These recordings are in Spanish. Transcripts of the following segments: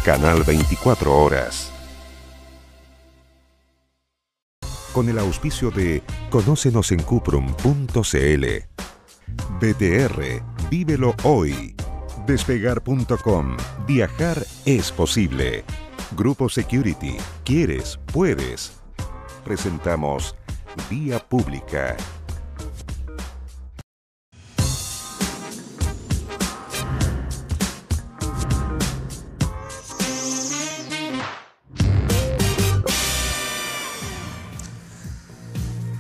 Canal 24 Horas. Con el auspicio de Conócenos en Cuprum.cl. BTR, vívelo hoy. Despegar.com, viajar es posible. Grupo Security, quieres, puedes. Presentamos Vía Pública.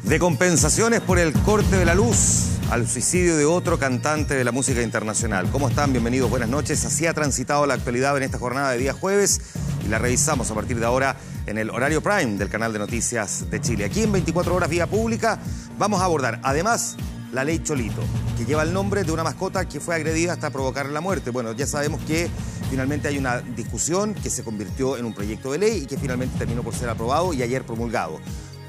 De compensaciones por el corte de la luz al suicidio de otro cantante de la música internacional. ¿Cómo están? Bienvenidos, buenas noches. Así ha transitado la actualidad en esta jornada de día jueves y la revisamos a partir de ahora en el horario prime del canal de noticias de Chile. Aquí en 24 horas Vía Pública vamos a abordar además la ley Cholito, que lleva el nombre de una mascota que fue agredida hasta provocar la muerte. Bueno, ya sabemos que finalmente hay una discusión que se convirtió en un proyecto de ley y que finalmente terminó por ser aprobado y ayer promulgado.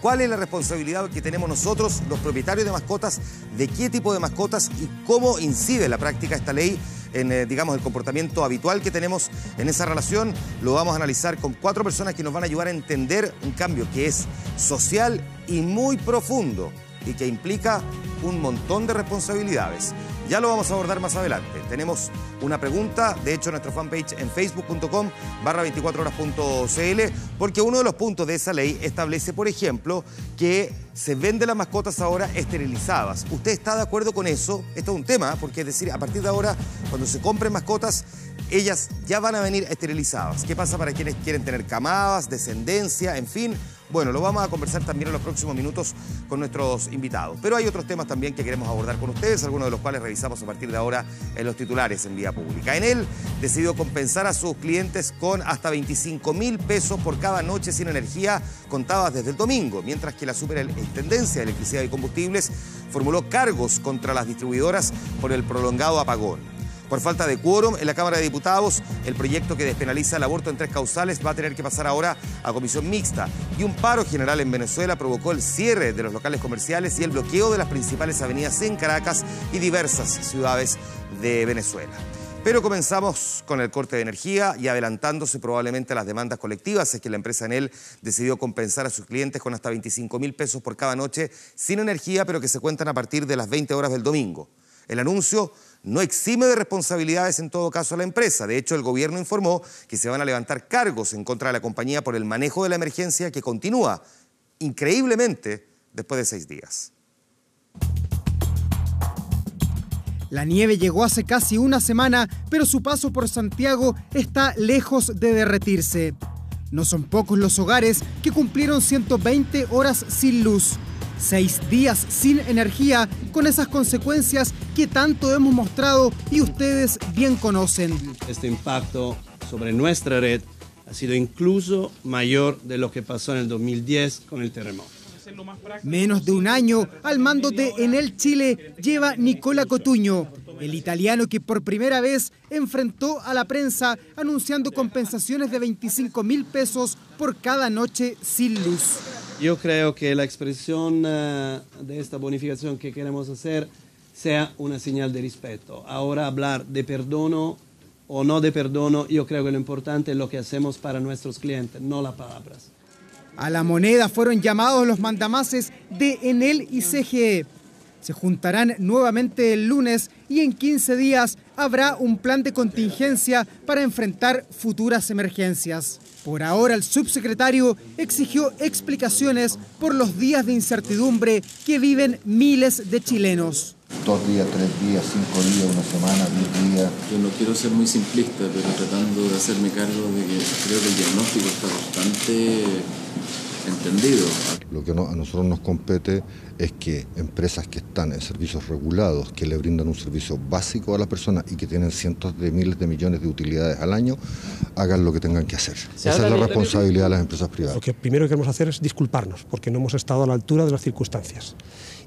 ¿Cuál es la responsabilidad que tenemos nosotros, los propietarios de mascotas, de qué tipo de mascotas y cómo incide la práctica esta ley en, digamos, el comportamiento habitual que tenemos en esa relación? Lo vamos a analizar con 4 personas que nos van a ayudar a entender un cambio que es social y muy profundo y que implica un montón de responsabilidades. Ya lo vamos a abordar más adelante. Tenemos una pregunta, de hecho, en nuestra fanpage en facebook.com/24horas.cl, porque uno de los puntos de esa ley establece, por ejemplo, que se venden las mascotas ahora esterilizadas. ¿Usted está de acuerdo con eso? Esto es un tema, porque es decir, a partir de ahora, cuando se compren mascotas, ellas ya van a venir esterilizadas. ¿Qué pasa para quienes quieren tener camadas, descendencia, en fin? Bueno, lo vamos a conversar también en los próximos minutos con nuestros invitados. Pero hay otros temas también que queremos abordar con ustedes, algunos de los cuales revisamos a partir de ahora en los titulares en Vía Pública. En él, decidió compensar a sus clientes con hasta 25.000 pesos por cada noche sin energía contadas desde el domingo, mientras que la Superintendencia de Electricidad y Combustibles formuló cargos contra las distribuidoras por el prolongado apagón. Por falta de quórum en la Cámara de Diputados, el proyecto que despenaliza el aborto en 3 causales va a tener que pasar ahora a comisión mixta. Y un paro general en Venezuela provocó el cierre de los locales comerciales y el bloqueo de las principales avenidas en Caracas y diversas ciudades de Venezuela. Pero comenzamos con el corte de energía y adelantándose probablemente a las demandas colectivas. Es que la empresa Enel decidió compensar a sus clientes con hasta 25.000 pesos por cada noche sin energía, pero que se cuentan a partir de las 20 horas del domingo. El anuncio no exime de responsabilidades en todo caso a la empresa. De hecho, el gobierno informó que se van a levantar cargos en contra de la compañía por el manejo de la emergencia que continúa, increíblemente, después de 6 días. La nieve llegó hace casi una semana, pero su paso por Santiago está lejos de derretirse. No son pocos los hogares que cumplieron 120 horas sin luz. 6 días sin energía, con esas consecuencias que tanto hemos mostrado y ustedes bien conocen. Este impacto sobre nuestra red ha sido incluso mayor de lo que pasó en el 2010 con el terremoto. Menos de un año al mando de Enel Chile lleva Nicola Cotuño, el italiano que por primera vez enfrentó a la prensa anunciando compensaciones de 25.000 pesos por cada noche sin luz. Yo creo que la expresión de esta bonificación que queremos hacer sea una señal de respeto. Ahora hablar de perdono o no de perdono, yo creo que lo importante es lo que hacemos para nuestros clientes, no las palabras. A la moneda fueron llamados los mandamases de Enel y CGE. Se juntarán nuevamente el lunes y en 15 días habrá un plan de contingencia para enfrentar futuras emergencias. Por ahora, el subsecretario exigió explicaciones por los días de incertidumbre que viven miles de chilenos. 2 días, 3 días, 5 días, una semana, 10 días. Yo no quiero ser muy simplista, pero tratando de hacerme cargo de que creo que el diagnóstico está bastante entendido. Lo que a nosotros nos compete es que empresas que están en servicios regulados, que le brindan un servicio básico a la persona y que tienen cientos de miles de millones de utilidades al año, hagan lo que tengan que hacer. Esa es la responsabilidad de las empresas privadas. Lo que primero queremos hacer es disculparnos, porque no hemos estado a la altura de las circunstancias.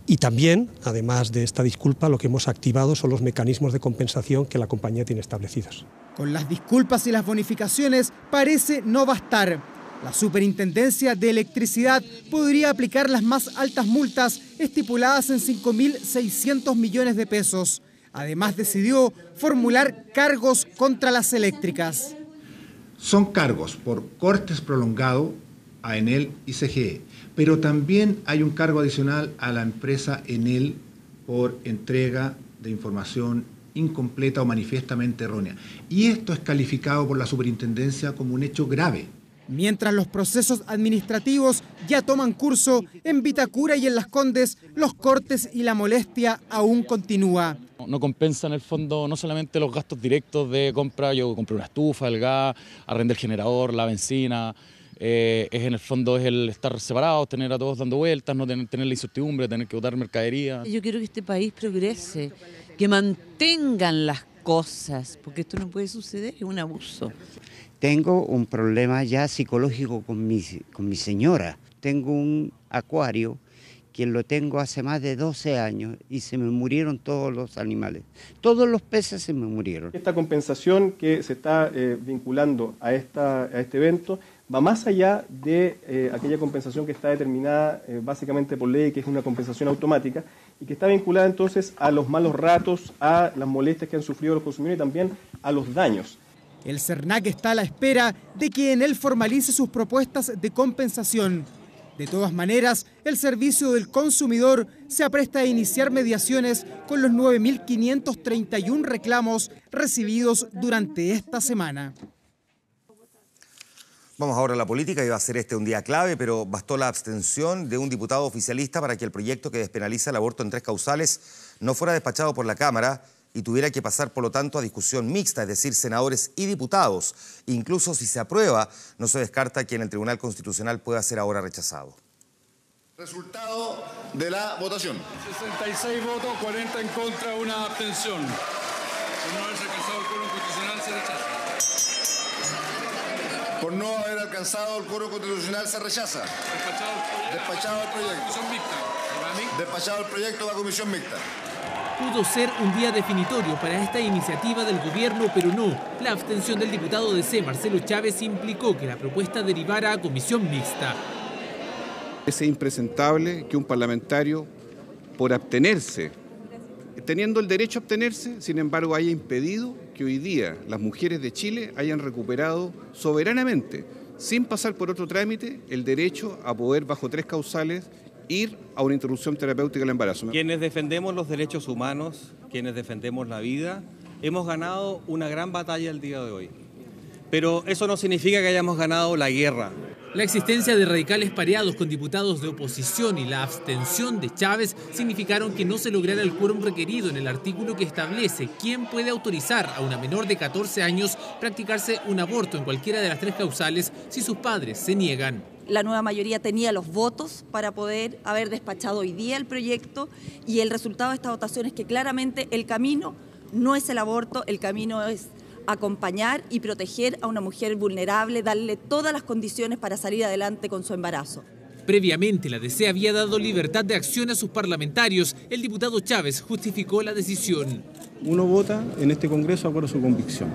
Y también, además de esta disculpa, lo que hemos activado son los mecanismos de compensación que la compañía tiene establecidos. Con las disculpas y las bonificaciones parece no bastar. La Superintendencia de Electricidad podría aplicar las más altas multas estipuladas en 5.600 millones de pesos. Además, decidió formular cargos contra las eléctricas. son cargos por cortes prolongados a Enel y CGE, pero también hay un cargo adicional a la empresa Enel por entrega de información incompleta o manifiestamente errónea. Y esto es calificado por la superintendencia como un hecho grave. Mientras los procesos administrativos ya toman curso, en Vitacura y en Las Condes, los cortes y la molestia aún continúa. No compensa en el fondo no solamente los gastos directos de compra, yo compré una estufa, el gas, arrendé el generador, la benzina, es en el fondo es el estar separados, tener a todos dando vueltas, no tener la incertidumbre, tener que botar mercadería. Yo quiero que este país progrese, que mantengan las cosas, porque esto no puede suceder, es un abuso. Tengo un problema ya psicológico con mi señora. Tengo un acuario que lo tengo hace más de 12 años y se me murieron todos los animales. Todos los peces se me murieron. Esta compensación que se está vinculando a este evento va más allá de aquella compensación que está determinada básicamente por ley, que es una compensación automática, y que está vinculada entonces a los malos ratos, a las molestias que han sufrido los consumidores y también a los daños. El SERNAC está a la espera de que Enel formalice sus propuestas de compensación. De todas maneras, el Servicio del Consumidor se apresta a iniciar mediaciones con los 9.531 reclamos recibidos durante esta semana. Vamos ahora a la política, iba a ser un día clave, pero bastó la abstención de un diputado oficialista para que el proyecto que despenaliza el aborto en 3 causales no fuera despachado por la Cámara y tuviera que pasar, por lo tanto, a discusión mixta, es decir, senadores y diputados. Incluso si se aprueba, no se descarta que en el Tribunal Constitucional pueda ser ahora rechazado. Resultado de la votación. 66 votos, 40 en contra, 1 abstención. Por no haberse alcanzado el quórum constitucional, se rechaza. Por no haber alcanzado el quórum constitucional, se rechaza. Despachado el proyecto. Despachado el proyecto a la comisión mixta. Pudo ser un día definitorio para esta iniciativa del gobierno, pero no. La abstención del diputado DC, Marcelo Chávez, implicó que la propuesta derivara a comisión mixta. Es impresentable que un parlamentario, por abstenerse, teniendo el derecho a abstenerse, sin embargo, haya impedido que hoy día las mujeres de Chile hayan recuperado soberanamente, sin pasar por otro trámite, el derecho a poder, bajo 3 causales, ir a una interrupción terapéutica del embarazo. Quienes defendemos los derechos humanos, quienes defendemos la vida, hemos ganado una gran batalla el día de hoy. Pero eso no significa que hayamos ganado la guerra. La existencia de radicales pareados con diputados de oposición y la abstención de Chávez significaron que no se lograra el quórum requerido en el artículo que establece quién puede autorizar a una menor de 14 años practicarse un aborto en cualquiera de las 3 causales si sus padres se niegan. La nueva mayoría tenía los votos para poder haber despachado hoy día el proyecto y el resultado de esta votación es que claramente el camino no es el aborto, el camino es acompañar y proteger a una mujer vulnerable, darle todas las condiciones para salir adelante con su embarazo. Previamente, la DC había dado libertad de acción a sus parlamentarios. El diputado Chávez justificó la decisión. Uno vota en este Congreso de acuerdo a su convicción.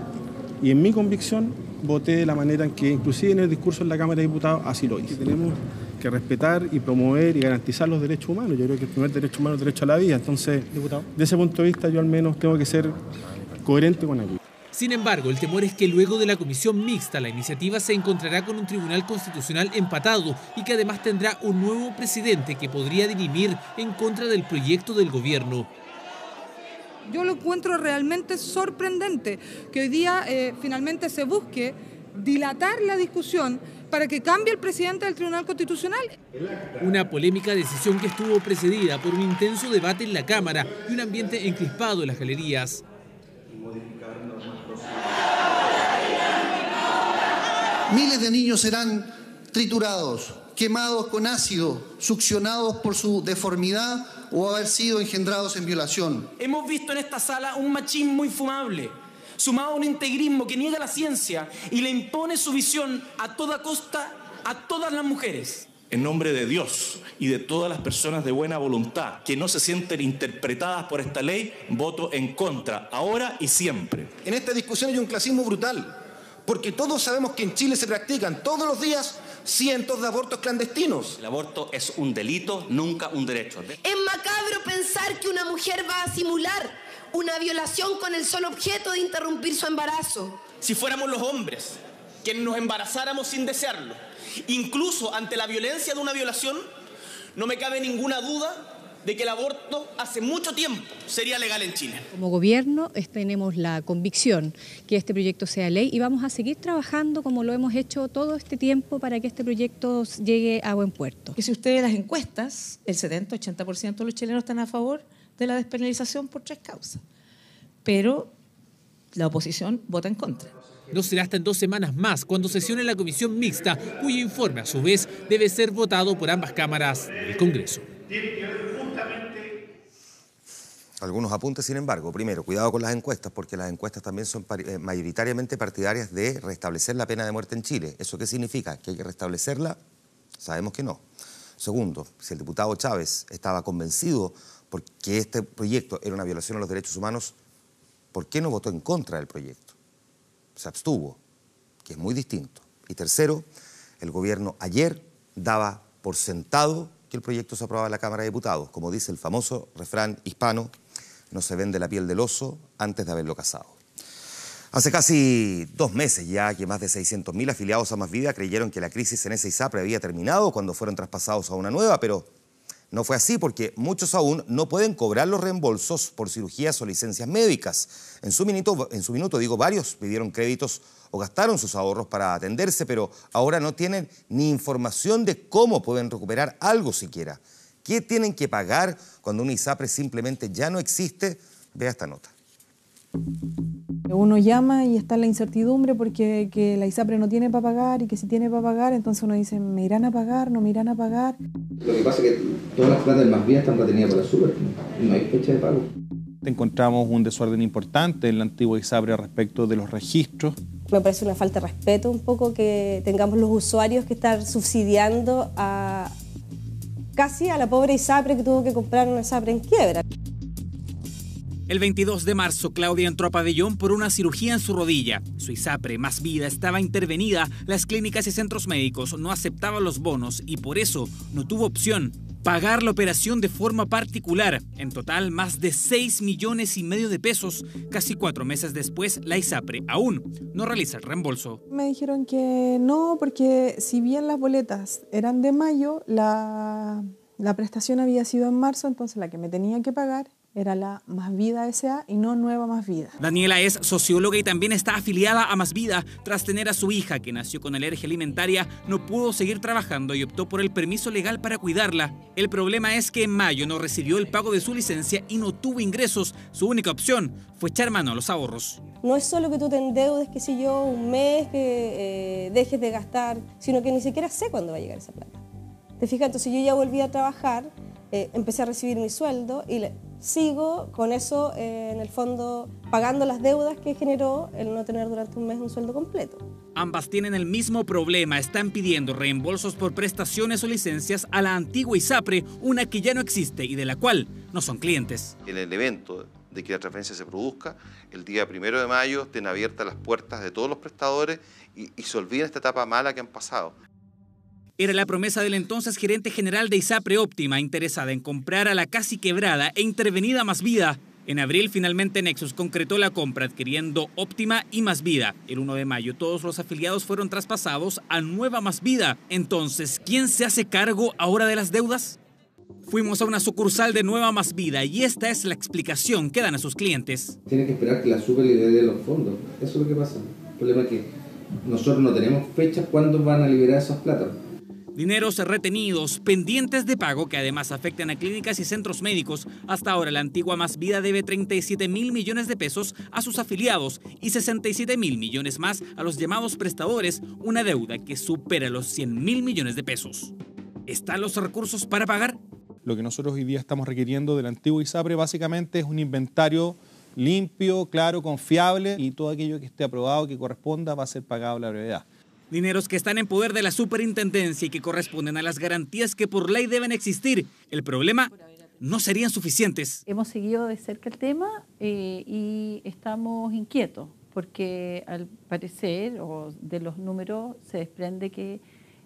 Y en mi convicción voté de la manera en que, inclusive en el discurso en la Cámara de Diputados, así lo hice. Tenemos que respetar y promover y garantizar los derechos humanos. Yo creo que el primer derecho humano es el derecho a la vida. Entonces, de ese punto de vista, yo al menos tengo que ser coherente con aquello. Sin embargo, el temor es que luego de la comisión mixta la iniciativa se encontrará con un tribunal constitucional empatado y que además tendrá un nuevo presidente que podría dirimir en contra del proyecto del gobierno. Yo lo encuentro realmente sorprendente que hoy día finalmente se busque dilatar la discusión para que cambie el presidente del Tribunal Constitucional. Una polémica decisión que estuvo precedida por un intenso debate en la Cámara y un ambiente encrispado en las galerías. Miles de niños serán triturados, quemados con ácido, succionados por su deformidad o haber sido engendrados en violación. Hemos visto en esta sala un machismo infumable, sumado a un integrismo que niega la ciencia y le impone su visión a toda costa a todas las mujeres. En nombre de Dios y de todas las personas de buena voluntad que no se sienten interpretadas por esta ley, voto en contra, ahora y siempre. En esta discusión hay un clasismo brutal, porque todos sabemos que en Chile se practican todos los días cientos de abortos clandestinos. El aborto es un delito, nunca un derecho. Es macabro pensar que una mujer va a simular una violación con el solo objeto de interrumpir su embarazo. Si fuéramos los hombres que nos embarazáramos sin desearlo. Incluso ante la violencia de una violación, no me cabe ninguna duda de que el aborto hace mucho tiempo sería legal en Chile. Como gobierno tenemos la convicción que este proyecto sea ley y vamos a seguir trabajando como lo hemos hecho todo este tiempo para que este proyecto llegue a buen puerto. Que si usted ve las encuestas, el 70-80% de los chilenos están a favor de la despenalización por 3 causas. Pero la oposición vota en contra. No será hasta en 2 semanas más cuando sesione la comisión mixta, cuyo informe a su vez debe ser votado por ambas cámaras del Congreso. Algunos apuntes, sin embargo. Primero, cuidado con las encuestas, porque las encuestas también son mayoritariamente partidarias de restablecer la pena de muerte en Chile. ¿Eso qué significa? ¿Que hay que restablecerla? Sabemos que no. Segundo, si el diputado Chávez estaba convencido porque este proyecto era una violación a los derechos humanos, ¿por qué no votó en contra del proyecto? Se abstuvo, que es muy distinto. Y tercero, el gobierno ayer daba por sentado que el proyecto se aprobaba en la Cámara de Diputados. Como dice el famoso refrán hispano, no se vende la piel del oso antes de haberlo cazado. Hace casi 2 meses ya que más de 600.000 afiliados a Más Vida creyeron que la crisis en esa ISAPRE había terminado cuando fueron traspasados a una nueva, pero no fue así porque muchos aún no pueden cobrar los reembolsos por cirugías o licencias médicas. En su minuto, varios pidieron créditos o gastaron sus ahorros para atenderse, pero ahora no tienen ni información de cómo pueden recuperar algo siquiera. ¿Qué tienen que pagar cuando una ISAPRE simplemente ya no existe? Vea esta nota. Uno llama y está en la incertidumbre porque que la ISAPRE no tiene para pagar y que si tiene para pagar, entonces uno dice, ¿me irán a pagar? ¿No me irán a pagar? Lo que pasa es que todas las plata del Más Vida están retenidas por la SUBER y no hay fecha de pago. Encontramos un desorden importante en la antigua ISAPRE respecto de los registros. Me parece una falta de respeto un poco que tengamos los usuarios que estar subsidiando casi a la pobre ISAPRE que tuvo que comprar una ISAPRE en quiebra. El 22 de marzo, Claudia entró a pabellón por una cirugía en su rodilla. Su ISAPRE Más Vida estaba intervenida, las clínicas y centros médicos no aceptaban los bonos y por eso no tuvo opción. Pagar la operación de forma particular. En total, más de 6,5 millones de pesos. Casi 4 meses después, la ISAPRE aún no realiza el reembolso. Me dijeron que no, porque si bien las boletas eran de mayo, la prestación había sido en marzo, entonces la que me tenía que pagar era la Más Vida S.A. y no Nueva Más Vida. Daniela es socióloga y también está afiliada a Más Vida. Tras tener a su hija, que nació con alergia alimentaria, no pudo seguir trabajando y optó por el permiso legal para cuidarla. El problema es que en mayo no recibió el pago de su licencia y no tuvo ingresos. Su única opción fue echar mano a los ahorros. No es solo que tú te endeudes, que si yo, un mes, que dejes de gastar, sino que ni siquiera sé cuándo va a llegar esa plata. ¿Te fijas? Entonces yo ya volví a trabajar, empecé a recibir mi sueldo y sigo con eso, en el fondo, pagando las deudas que generó el no tener durante un mes un sueldo completo. Ambas tienen el mismo problema, están pidiendo reembolsos por prestaciones o licencias a la antigua ISAPRE, una que ya no existe y de la cual no son clientes. En el evento de que la transferencia se produzca, el día 1 de mayo estén abiertas las puertas de todos los prestadores y se olviden esta etapa mala que han pasado. Era la promesa del entonces gerente general de ISAPRE Óptima, interesada en comprar a la casi quebrada e intervenida Más Vida. En abril, finalmente, Nexus concretó la compra adquiriendo Óptima y Más Vida. El 1 de mayo, todos los afiliados fueron traspasados a Nueva Más Vida. Entonces, ¿quién se hace cargo ahora de las deudas? Fuimos a una sucursal de Nueva Más Vida y esta es la explicación que dan a sus clientes. Tienen que esperar que la SUBER libere los fondos. Eso es lo que pasa. El problema es que nosotros no tenemos fechas cuándo van a liberar esas platas. Dineros retenidos, pendientes de pago que además afectan a clínicas y centros médicos. Hasta ahora la antigua Más Vida debe 37,000 millones de pesos a sus afiliados y 67,000 millones más a los llamados prestadores, una deuda que supera los 100,000 millones de pesos. ¿Están los recursos para pagar? Lo que nosotros hoy día estamos requiriendo del antiguo ISAPRE básicamente es un inventario limpio, claro, confiable y todo aquello que esté aprobado, que corresponda, va a ser pagado a la brevedad. Dineros que están en poder de la superintendencia y que corresponden a las garantías que por ley deben existir. El problema, no serían suficientes. Hemos seguido de cerca el tema y estamos inquietos porque al parecer, o de los números, se desprende que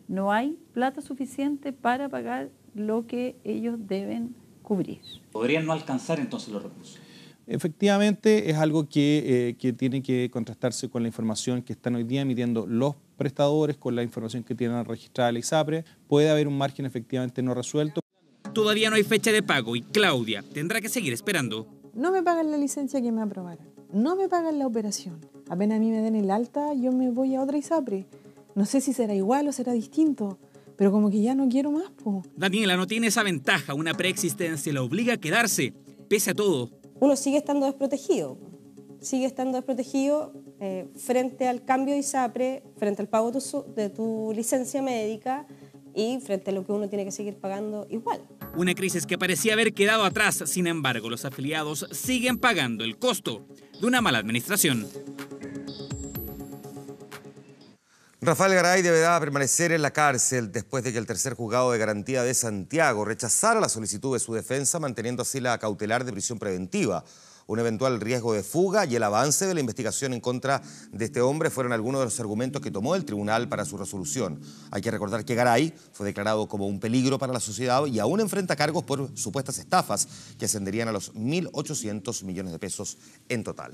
no hay plata suficiente para pagar lo que ellos deben cubrir. ¿Podrían no alcanzar entonces los recursos? Efectivamente, es algo que tiene que contrastarse con la información que están hoy día emitiendo los prestadores, con la información que tienen registrada la ISAPRE. Puede haber un margen efectivamente no resuelto. Todavía no hay fecha de pago y Claudia tendrá que seguir esperando. No me pagan la licencia que me aprobaron, no me pagan la operación. Apenas a mí me den el alta, yo me voy a otra ISAPRE. No sé si será igual o será distinto, pero como que ya no quiero más, po. Daniela no tiene esa ventaja, una preexistencia la obliga a quedarse, pese a todo. Uno sigue estando desprotegido frente al cambio de ISAPRE, frente al pago de tu licencia médica y frente a lo que uno tiene que seguir pagando igual. Una crisis que parecía haber quedado atrás, sin embargo, los afiliados siguen pagando el costo de una mala administración. Rafael Garay deberá permanecer en la cárcel después de que el tercer juzgado de garantía de Santiago rechazara la solicitud de su defensa, manteniendo así la cautelar de prisión preventiva. Un eventual riesgo de fuga y el avance de la investigación en contra de este hombre fueron algunos de los argumentos que tomó el tribunal para su resolución. Hay que recordar que Garay fue declarado como un peligro para la sociedad y aún enfrenta cargos por supuestas estafas que ascenderían a los 1.800 millones de pesos en total.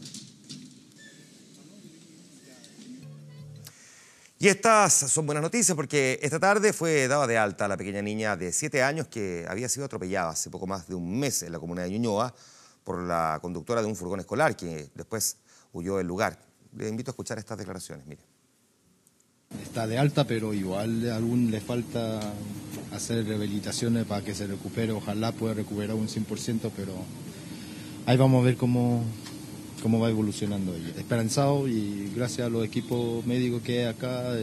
Y estas son buenas noticias porque esta tarde fue dada de alta la pequeña niña de 7 años que había sido atropellada hace poco más de un mes en la comuna de Ñuñoa por la conductora de un furgón escolar que después huyó del lugar. Le invito a escuchar estas declaraciones, mire. Está de alta, pero igual aún le falta hacer rehabilitaciones para que se recupere. Ojalá pueda recuperar un 100%, pero ahí vamos a ver cómo va evolucionando ella. Esperanzado y gracias a los equipos médicos que hay acá,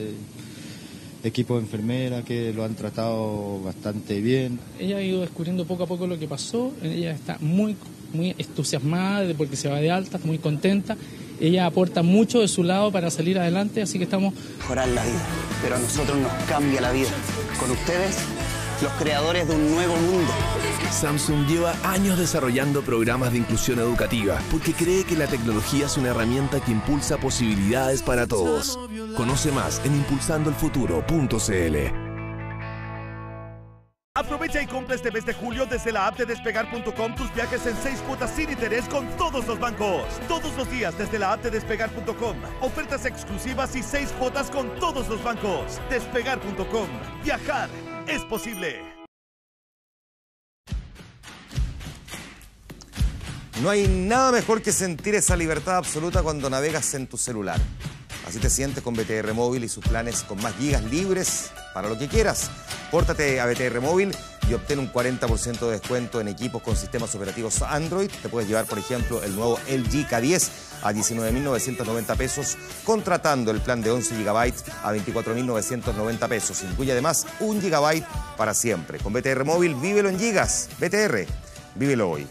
equipo de enfermeras que lo han tratado bastante bien. Ella ha ido descubriendo poco a poco lo que pasó, ella está muy entusiasmada porque se va de alta, está muy contenta. Ella aporta mucho de su lado para salir adelante, así que estamos... Mejorar la vida, pero a nosotros nos cambia la vida. Con ustedes, los creadores de un nuevo mundo. Samsung lleva años desarrollando programas de inclusión educativa porque cree que la tecnología es una herramienta que impulsa posibilidades para todos. Conoce más en impulsandoelfuturo.cl. Aprovecha y compra este mes de julio desde la app de Despegar.com tus viajes en 6 cuotas sin interés con todos los bancos. Todos los días desde la app de Despegar.com. Ofertas exclusivas y 6 cuotas con todos los bancos. Despegar.com. Viajar es posible. No hay nada mejor que sentir esa libertad absoluta cuando navegas en tu celular. Así te sientes con BTR Móvil y sus planes con más gigas libres para lo que quieras. Pórtate a BTR Móvil y obtén un 40% de descuento en equipos con sistemas operativos Android. Te puedes llevar, por ejemplo, el nuevo LG K10 a 19.990 pesos, contratando el plan de 11 GB a 24.990 pesos. Incluye además 1 GB para siempre. Con BTR Móvil, vívelo en gigas. BTR, vívelo hoy.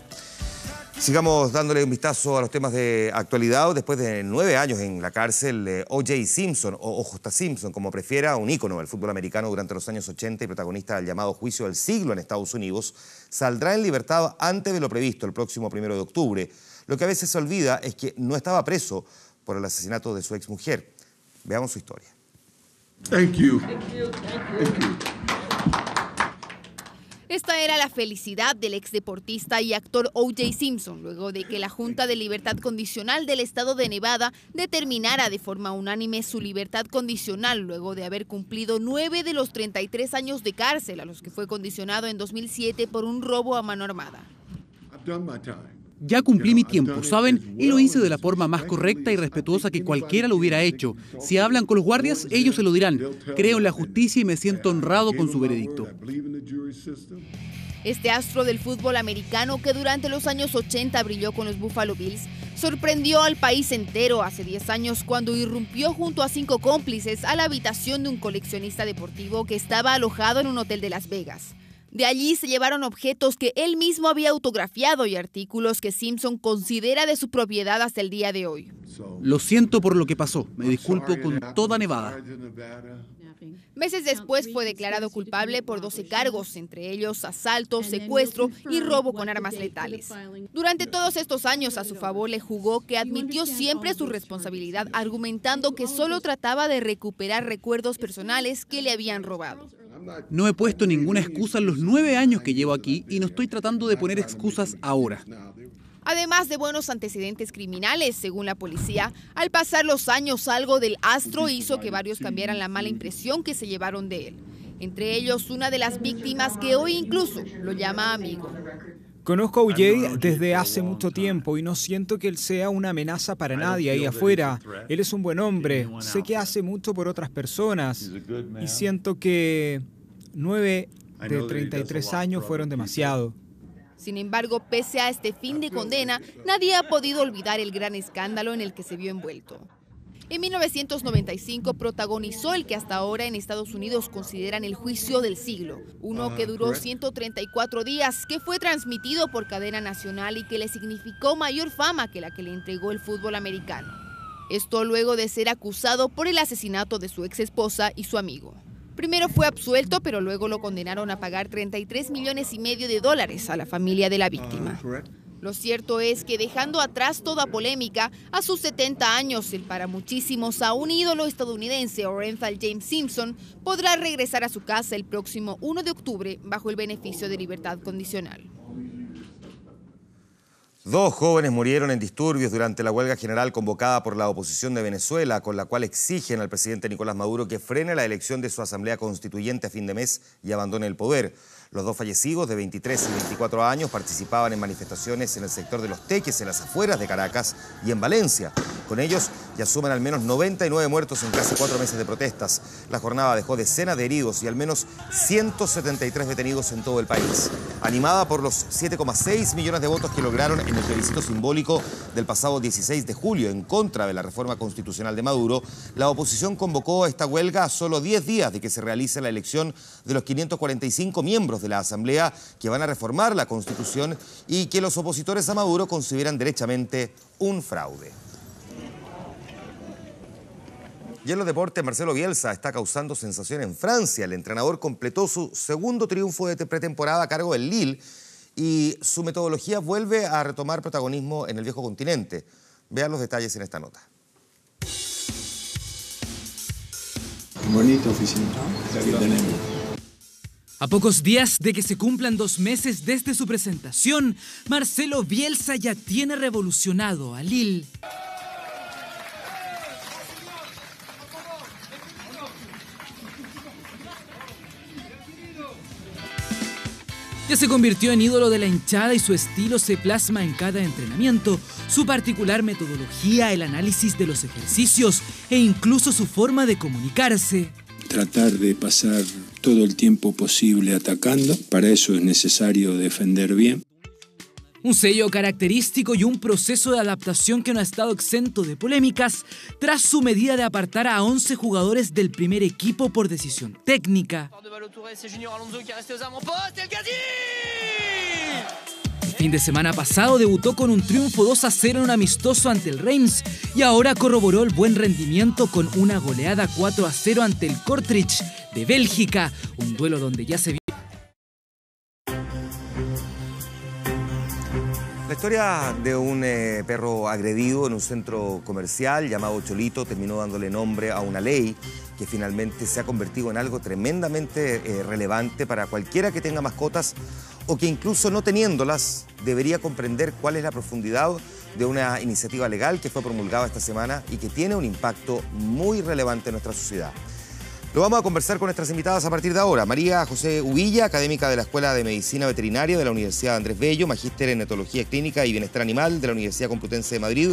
Sigamos dándole un vistazo a los temas de actualidad. Después de 9 años en la cárcel, O.J. Simpson, o J. Simpson, como prefiera, un ícono del fútbol americano durante los años 80 y protagonista del llamado juicio del siglo en Estados Unidos, saldrá en libertad antes de lo previsto el próximo 1 de octubre. Lo que a veces se olvida es que no estaba preso por el asesinato de su exmujer. Veamos su historia. Thank you. Thank you. Thank you. Esta era la felicidad del exdeportista y actor O.J. Simpson, luego de que la Junta de Libertad Condicional del Estado de Nevada determinara de forma unánime su libertad condicional, luego de haber cumplido 9 de los 33 años de cárcel a los que fue condicionado en 2007 por un robo a mano armada. Ya cumplí mi tiempo, ¿saben? Y lo hice de la forma más correcta y respetuosa que cualquiera lo hubiera hecho. Si hablan con los guardias, ellos se lo dirán. Creo en la justicia y me siento honrado con su veredicto. Este astro del fútbol americano, que durante los años 80 brilló con los Buffalo Bills, sorprendió al país entero hace 10 años cuando irrumpió junto a 5 cómplices a la habitación de un coleccionista deportivo que estaba alojado en un hotel de Las Vegas. De allí se llevaron objetos que él mismo había autografiado y artículos que Simpson considera de su propiedad hasta el día de hoy. Lo siento por lo que pasó. Me disculpo con toda Nevada. Meses después fue declarado culpable por 12 cargos, entre ellos asalto, secuestro y robo con armas letales. Durante todos estos años a su favor le jugó que admitió siempre su responsabilidad, argumentando que solo trataba de recuperar recuerdos personales que le habían robado. No he puesto ninguna excusa en los 9 años que llevo aquí y no estoy tratando de poner excusas ahora. Además de buenos antecedentes criminales, según la policía, al pasar los años algo del astro hizo que varios cambiaran la mala impresión que se llevaron de él. Entre ellos, una de las víctimas que hoy incluso lo llama amigo. Conozco a O.J. desde hace mucho tiempo y no siento que él sea una amenaza para nadie ahí afuera. Él es un buen hombre, sé que hace mucho por otras personas y siento que 9 de 33 años fueron demasiado. Sin embargo, pese a este fin de condena, nadie ha podido olvidar el gran escándalo en el que se vio envuelto. En 1995 protagonizó el que hasta ahora en Estados Unidos consideran el juicio del siglo, uno que duró 134 días, que fue transmitido por cadena nacional y que le significó mayor fama que la que le entregó el fútbol americano. Esto luego de ser acusado por el asesinato de su exesposa y su amigo. Primero fue absuelto, pero luego lo condenaron a pagar $33,5 millones a la familia de la víctima. Lo cierto es que dejando atrás toda polémica, a sus 70 años, el para muchísimos aún ídolo estadounidense Orenthal James Simpson podrá regresar a su casa el próximo 1 de octubre bajo el beneficio de libertad condicional. 2 jóvenes murieron en disturbios durante la huelga general convocada por la oposición de Venezuela, con la cual exigen al presidente Nicolás Maduro que frene la elección de su asamblea constituyente a fin de mes y abandone el poder. Los 2 fallecidos, de 23 y 24 años, participaban en manifestaciones en el sector de Los Teques, en las afueras de Caracas y en Valencia. Con ellos ya suman al menos 99 muertos en casi 4 meses de protestas. La jornada dejó decenas de heridos y al menos 173 detenidos en todo el país. Animada por los 7,6 millones de votos que lograron en el plebiscito simbólico del pasado 16 de julio en contra de la reforma constitucional de Maduro, la oposición convocó a esta huelga a solo 10 días de que se realice la elección de los 545 miembros de la Asamblea que van a reformar la Constitución y que los opositores a Maduro consideran derechamente un fraude. Y en los deportes, Marcelo Bielsa está causando sensación en Francia. El entrenador completó su segundo triunfo de pretemporada a cargo del Lille y su metodología vuelve a retomar protagonismo en el viejo continente. Vean los detalles en esta nota. Bonita oficina, la que tenemos. A pocos días de que se cumplan 2 meses desde su presentación, Marcelo Bielsa ya tiene revolucionado a Lille. Ya se convirtió en ídolo de la hinchada y su estilo se plasma en cada entrenamiento, su particular metodología, el análisis de los ejercicios e incluso su forma de comunicarse. Tratar de pasar todo el tiempo posible atacando, para eso es necesario defender bien. Un sello característico y un proceso de adaptación que no ha estado exento de polémicas tras su medida de apartar a 11 jugadores del primer equipo por decisión técnica. El fin de semana pasado debutó con un triunfo 2-0 en un amistoso ante el Reims y ahora corroboró el buen rendimiento con una goleada 4-0 ante el Kortrijk de Bélgica, un duelo donde ya se vio. La historia de un perro agredido en un centro comercial llamado Cholito terminó dándole nombre a una ley que finalmente se ha convertido en algo tremendamente relevante para cualquiera que tenga mascotas o que incluso no teniéndolas debería comprender cuál es la profundidad de una iniciativa legal que fue promulgada esta semana y que tiene un impacto muy relevante en nuestra sociedad. Lo vamos a conversar con nuestras invitadas a partir de ahora. María José Uvilla, académica de la Escuela de Medicina Veterinaria de la Universidad Andrés Bello, magíster en Etología Clínica y Bienestar Animal de la Universidad Complutense de Madrid.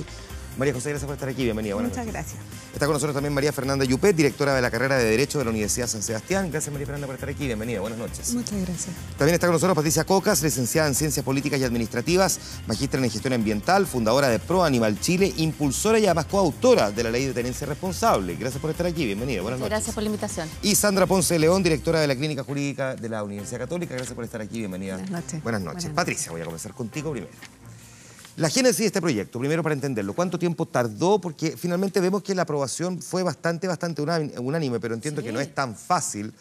María José, gracias por estar aquí. Bienvenida. Muchas gracias. Está con nosotros también María Fernanda Yupet, directora de la carrera de Derecho de la Universidad San Sebastián. Gracias, María Fernanda, por estar aquí. Bienvenida. Buenas noches. Muchas gracias. También está con nosotros Patricia Cocas, licenciada en Ciencias Políticas y Administrativas, magíster en Gestión Ambiental, fundadora de Pro Animal Chile, impulsora y además coautora de la Ley de Tenencia Responsable. Gracias por estar aquí. Bienvenida. Buenas noches. Gracias por la invitación. Y Sandra Ponce León, directora de la Clínica Jurídica de la Universidad Católica. Gracias por estar aquí. Bienvenida. Buenas noches. Buenas noches. Patricia, voy a comenzar contigo primero. La génesis de este proyecto, primero para entenderlo, ¿cuánto tiempo tardó? Porque finalmente vemos que la aprobación fue bastante unánime, pero entiendo que no es tan fácil.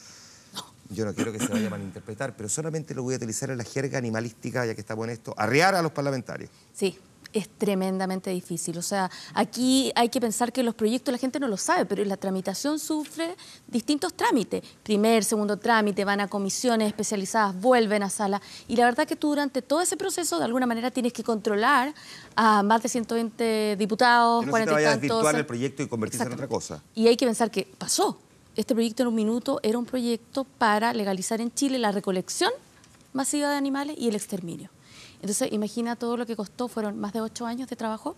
Yo no quiero que se vaya a malinterpretar, pero solamente lo voy a utilizar en la jerga animalística, ya que estamos en esto, arrear a los parlamentarios. Sí, es tremendamente difícil. O sea, aquí hay que pensar que los proyectos la gente no lo sabe, pero la tramitación sufre distintos trámites. Primer, segundo trámite, van a comisiones especializadas, vuelven a sala. Y la verdad que tú durante todo ese proceso de alguna manera tienes que controlar a más de 120 diputados, Que no 40 se te vaya a y tantos. desvirtuar el proyecto y convertirse en otra cosa. Y hay que pensar que pasó. Este proyecto en un minuto era un proyecto para legalizar en Chile la recolección masiva de animales y el exterminio. Entonces, imagina todo lo que costó, fueron más de 8 años de trabajo,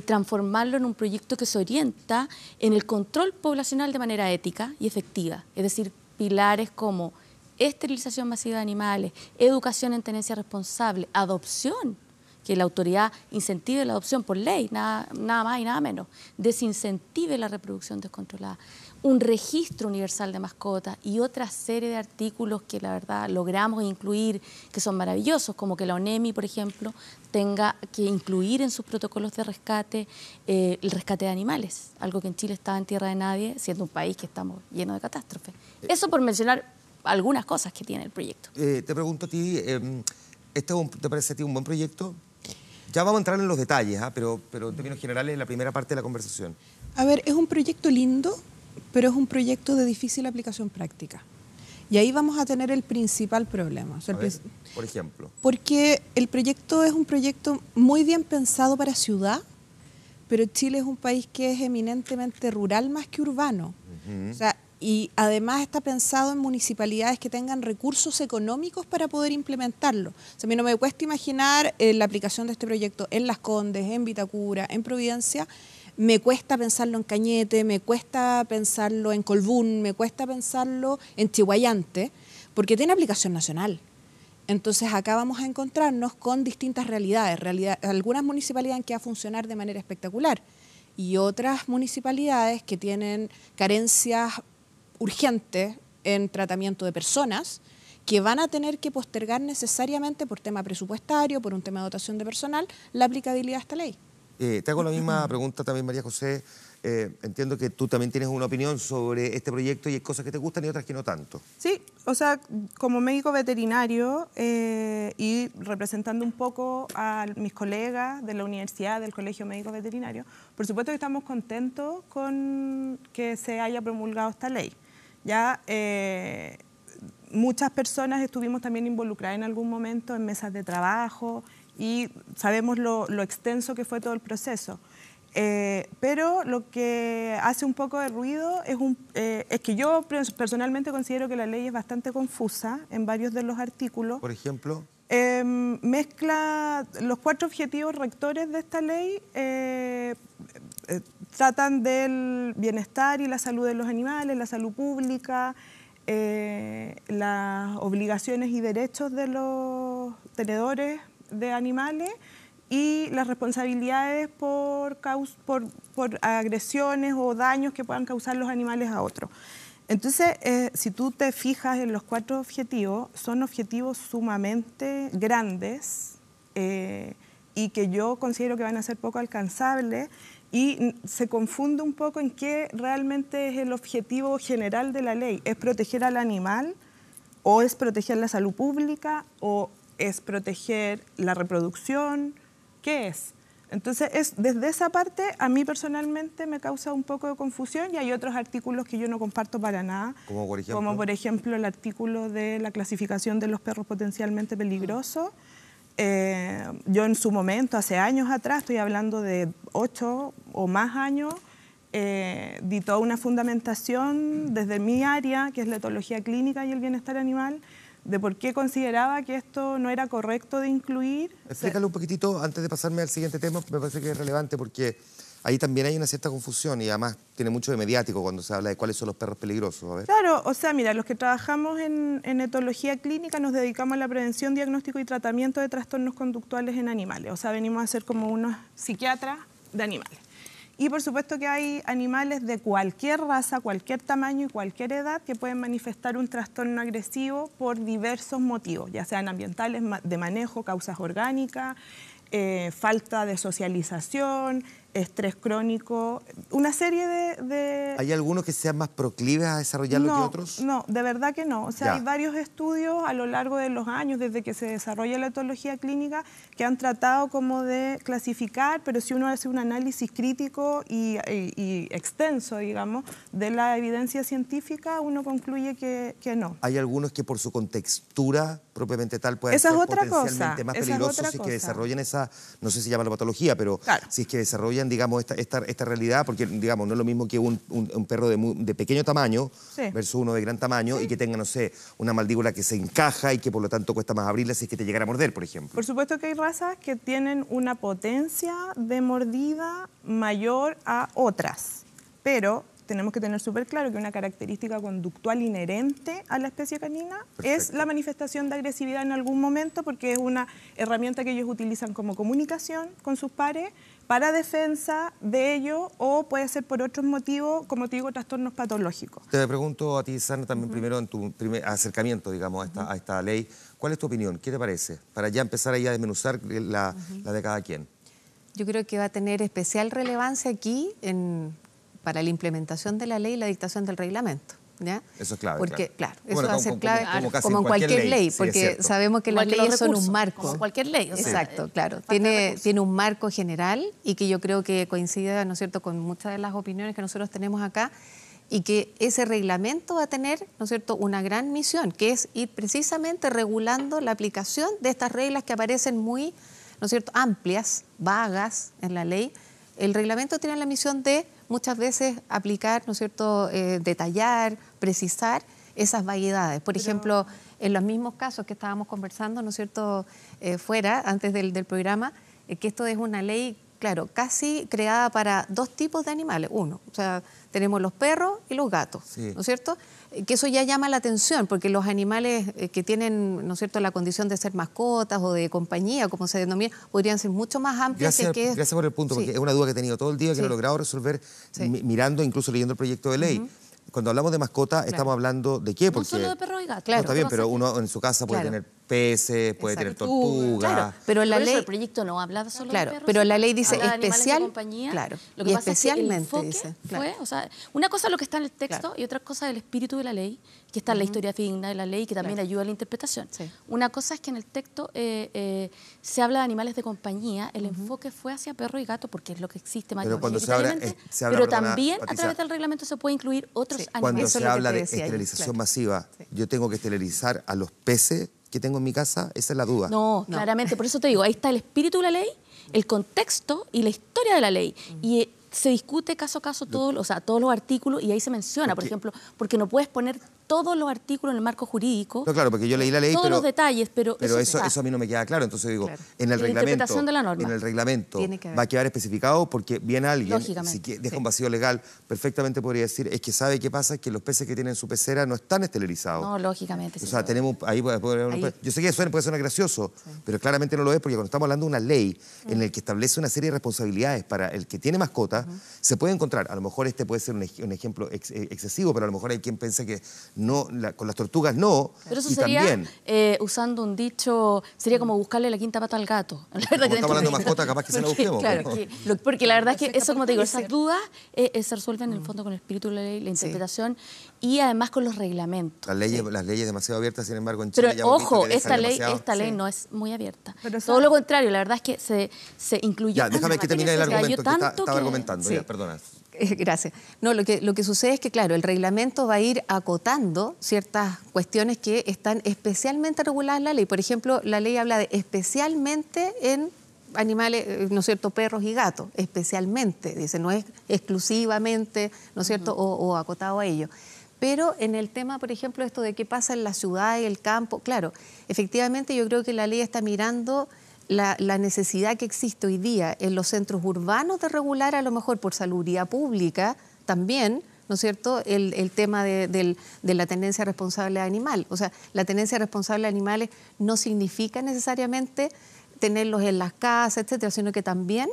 transformarlo en un proyecto que se orienta en el control poblacional de manera ética y efectiva. Es decir, pilares como esterilización masiva de animales, educación en tenencia responsable, adopción, que la autoridad incentive la adopción por ley, nada más y nada menos, desincentive la reproducción descontrolada, un registro universal de mascotas y otra serie de artículos que la verdad logramos incluir, que son maravillosos, como que la ONEMI, por ejemplo, tenga que incluir en sus protocolos de rescate el rescate de animales, algo que en Chile estaba en tierra de nadie, siendo un país que estamos lleno de catástrofes. Eso por mencionar algunas cosas que tiene el proyecto. Te pregunto a ti, ¿te parece a ti un buen proyecto? Ya vamos a entrar en los detalles, pero en términos generales, en la primera parte de la conversación. A ver, es un proyecto lindo, pero es un proyecto de difícil aplicación práctica. Y ahí vamos a tener el principal problema. O sea, por ejemplo. Porque el proyecto es un proyecto muy bien pensado para ciudad, pero Chile es un país que es eminentemente rural más que urbano. O sea, y además está pensado en municipalidades que tengan recursos económicos para poder implementarlo. O sea, a mí no me cuesta imaginar la aplicación de este proyecto en Las Condes, en Vitacura, en Providencia. Me cuesta pensarlo en Cañete, me cuesta pensarlo en Colbún, me cuesta pensarlo en Chihuayante, porque tiene aplicación nacional. Entonces acá vamos a encontrarnos con distintas realidades. Algunas municipalidades que va a funcionar de manera espectacular y otras municipalidades que tienen carencias urgentes en tratamiento de personas que van a tener que postergar necesariamente por tema presupuestario, por un tema de dotación de personal, la aplicabilidad de esta ley. Te hago la misma pregunta también, María José. Entiendo que tú también tienes una opinión sobre este proyecto y hay cosas que te gustan y otras que no tanto. Sí, o sea, como médico veterinario y representando un poco a mis colegas de la universidad, del Colegio Médico Veterinario, por supuesto que estamos contentos con que se haya promulgado esta ley. Ya muchas personas estuvimos también involucradas en algún momento en mesas de trabajo y sabemos lo extenso que fue todo el proceso. Pero lo que hace un poco de ruido es que yo personalmente considero que la ley es bastante confusa en varios de los artículos. Por ejemplo. Mezcla los 4 objetivos rectores de esta ley, tratan del bienestar y la salud de los animales, la salud pública, las obligaciones y derechos de los tenedores de animales y las responsabilidades por agresiones o daños que puedan causar los animales a otros. Entonces, si tú te fijas en los 4 objetivos, son objetivos sumamente grandes y que yo considero que van a ser poco alcanzables y se confunde un poco en qué realmente es el objetivo general de la ley. ¿Es proteger al animal o es proteger la salud pública o es proteger la reproducción? ¿Qué es? Entonces, desde esa parte, a mí personalmente me causa un poco de confusión y hay otros artículos que yo no comparto para nada. ¿Como por ejemplo? Como por ejemplo el artículo de la clasificación de los perros potencialmente peligrosos. Yo en su momento, hace años atrás, estoy hablando de 8 o más años, di toda una fundamentación desde mi área, que es la etología clínica y el bienestar animal, de por qué consideraba que esto no era correcto de incluir. Explícale un poquitito, antes de pasarme al siguiente tema, me parece que es relevante porque ahí también hay una cierta confusión y además tiene mucho de mediático cuando se habla de cuáles son los perros peligrosos. A ver. Claro, o sea, mira, los que trabajamos en etología clínica nos dedicamos a la prevención, diagnóstico y tratamiento de trastornos conductuales en animales. O sea, venimos a ser como unos psiquiatras de animales. Y por supuesto que hay animales de cualquier raza, cualquier tamaño y cualquier edad que pueden manifestar un trastorno agresivo por diversos motivos, ya sean ambientales, de manejo, causas orgánicas, falta de socialización, estrés crónico, una serie de... ¿Hay algunos que sean más proclives a desarrollarlo que otros? No, de verdad que no. O sea, Ya. hay varios estudios a lo largo de los años, desde que se desarrolla la etología clínica, que han tratado como de clasificar, pero si uno hace un análisis crítico y extenso, digamos, de la evidencia científica, uno concluye que no. Hay algunos que por su contextura propiamente tal pueden Esa ser es otra potencialmente cosa, más esa es peligrosos otra si es que cosa. desarrollan esa, no sé si llama la patología, pero si es que desarrollan, digamos, esta realidad, porque, digamos, no es lo mismo que un perro de pequeño tamaño versus uno de gran tamaño y que tenga, no sé, una mandíbula que se encaja y que por lo tanto cuesta más abrirla si es que te llegara a morder, por ejemplo. Por supuesto que hay razas que tienen una potencia de mordida mayor a otras, pero tenemos que tener súper claro que una característica conductual inherente a la especie canina es la manifestación de agresividad en algún momento, porque es una herramienta que ellos utilizan como comunicación con sus pares, para defensa de ello, o puede ser por otros motivos, como te digo, trastornos patológicos. Te pregunto a ti, Sana, también primero en tu primer acercamiento, digamos, a esta ley. ¿Cuál es tu opinión? ¿Qué te parece? Para ya empezar ahí a desmenuzar la de cada quien. Yo creo que va a tener especial relevancia aquí para la implementación de la ley y la dictación del reglamento. ¿Ya? Eso es clave. Porque, claro, eso bueno, va a ser clave como en cualquier ley, sí, porque sabemos que las leyes son un marco. Como cualquier ley. O sea, exacto, claro. Tiene un marco general y que yo creo que coincide, ¿no es cierto?, con muchas de las opiniones que nosotros tenemos acá, y que ese reglamento va a tener, ¿no es cierto?, una gran misión, que es ir precisamente regulando la aplicación de estas reglas que aparecen muy, ¿no es cierto?, amplias, vagas en la ley. El reglamento tiene la misión de muchas veces aplicar, ¿no es cierto?, detallar, precisar esas vaguedades. Por ejemplo, en los mismos casos que estábamos conversando, ¿no es cierto?, fuera, antes del programa, que esto es una ley, claro, casi creada para dos tipos de animales. Uno, o sea, tenemos los perros y los gatos, ¿no es cierto?, que eso ya llama la atención, porque los animales que tienen, ¿no es cierto?, la condición de ser mascotas o de compañía, como se denomina, podrían ser mucho más amplios. Gracias por el punto, porque es una duda que he tenido todo el día, que lo he logrado resolver mirando, incluso leyendo el proyecto de ley. Cuando hablamos de mascota, estamos hablando de qué, porque... No solo de perro y gato. Claro, no, está bien, pero uno en su casa puede tener peces, puede tener tortugas. Claro, pero la ley... el proyecto no habla solo de perros. Pero la ley dice especial... Claro, lo que y pasa especialmente es que el dice. fue, o sea, una cosa es lo que está en el texto y otra cosa es el espíritu de la ley, que está en la historia fidedigna de la ley, que también ayuda a la interpretación. Una cosa es que en el texto se habla de animales de compañía, el enfoque fue hacia perro y gato, porque es lo que existe mayoritariamente, pero también a través del reglamento se puede incluir otros animales. Cuando se habla de esterilización masiva, yo tengo que esterilizar a los peces que tengo en mi casa, esa es la duda. No, claramente, por eso te digo, ahí está el espíritu de la ley, el contexto y la historia de la ley. Y se discute caso a caso todos los artículos y ahí se menciona, por ejemplo, porque no puedes poner todos los artículos en el marco jurídico. No, claro, porque yo leí la ley, todos los detalles, pero eso a mí no me queda claro. Entonces digo, en el reglamento va a quedar especificado, porque viene alguien, si deja un vacío legal, perfectamente podría decir, es que sabe qué pasa, es que los peces que tienen su pecera no están esterilizados. No, lógicamente. O sea, tenemos ahí yo sé que puede sonar gracioso, pero claramente no lo es, porque cuando estamos hablando de una ley en la que establece una serie de responsabilidades para el que tiene mascota, se puede encontrar, a lo mejor este puede ser un ejemplo excesivo, pero a lo mejor hay quien piensa que no, con las tortugas no. Pero eso sería, también, usando un dicho, sería como buscarle la quinta pata al gato. Como estamos hablando de mascota, capaz que se la busquemos. Claro, porque la verdad es que eso, como te digo, esas dudas se resuelven en el fondo con el espíritu de la ley, la interpretación y además con los reglamentos. Las leyes demasiado abiertas, sin embargo, en Chile pero ojo, esta ley no es muy abierta. Pero todo lo contrario, la verdad es que se incluyó. Ya, déjame que termine el argumento que estaba argumentando. Ya, perdona. Gracias. No, lo que sucede es que, claro, el reglamento va a ir acotando ciertas cuestiones que están especialmente reguladas en la ley. Por ejemplo, la ley habla de especialmente en animales, ¿no es cierto?, perros y gatos, especialmente, dice, no es exclusivamente, ¿no es cierto?, o acotado a ello. Pero en el tema, por ejemplo, esto de qué pasa en la ciudad y el campo, claro, efectivamente yo creo que la ley está mirando la necesidad que existe hoy día en los centros urbanos de regular, a lo mejor por salubridad pública también, ¿no es cierto?, el tema de la tenencia responsable de animal. O sea, la tenencia responsable de animales no significa necesariamente tenerlos en las casas, etcétera, sino que también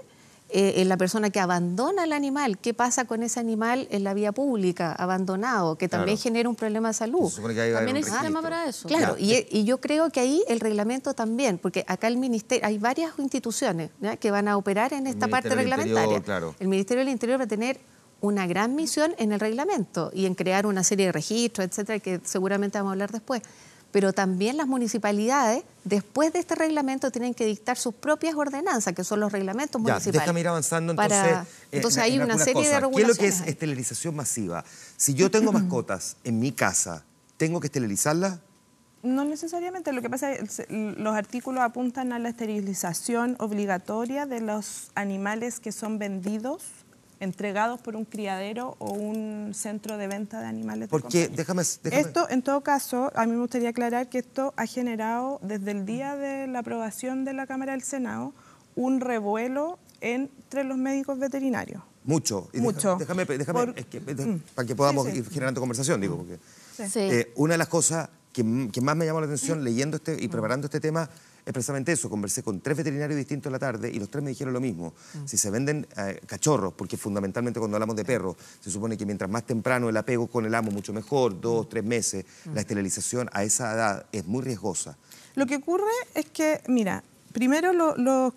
la persona que abandona el animal, ¿qué pasa con ese animal en la vía pública, abandonado, que también genera un problema de salud? Se supone que también hay sistema para eso. Claro, y yo creo que ahí el reglamento también, porque acá el Ministerio, hay varias instituciones, ¿ya?, que van a operar en esta parte reglamentaria. Claro. El Ministerio del Interior va a tener una gran misión en el reglamento y en crear una serie de registros, etcétera, que seguramente vamos a hablar después. Pero también las municipalidades, después de este reglamento, tienen que dictar sus propias ordenanzas, que son los reglamentos municipales. Déjame ir avanzando entonces hay una serie de regulaciones. ¿Qué es lo que es esterilización masiva? Si yo tengo mascotas en mi casa, ¿tengo que esterilizarlas? No necesariamente. Lo que pasa es que los artículos apuntan a la esterilización obligatoria de los animales que son vendidos, entregados por un criadero o un centro de venta de animales. Porque, déjame... Esto, en todo caso, a mí me gustaría aclarar que esto ha generado, desde el día de la aprobación de la Cámara del Senado, un revuelo entre los médicos veterinarios. Mucho. Déjame para que podamos ir generando conversación, digo, porque una de las cosas que más me llamó la atención leyendo y preparando este tema es precisamente eso. Conversé con 3 veterinarios distintos en la tarde y los 3 me dijeron lo mismo. Si se venden cachorros, porque fundamentalmente cuando hablamos de perros, se supone que mientras más temprano el apego con el amo, mucho mejor, 2, 3 meses, la esterilización a esa edad es muy riesgosa. Lo que ocurre es que, mira, primero los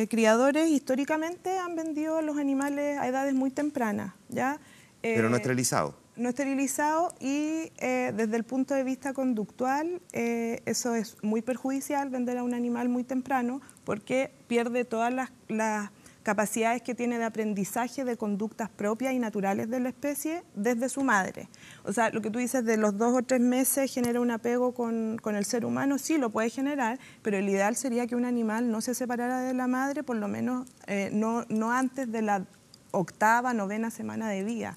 criadores históricamente han vendido a los animales a edades muy tempranas, ¿ya? Pero no esterilizado. No esterilizado y desde el punto de vista conductual eso es muy perjudicial, vender a un animal muy temprano, porque pierde todas las capacidades que tiene de aprendizaje de conductas propias y naturales de la especie desde su madre. O sea, lo que tú dices de los 2 o 3 meses genera un apego con el ser humano, sí lo puede generar, pero el ideal sería que un animal no se separara de la madre, por lo menos no antes de la 8ª, 9ª semana de vida.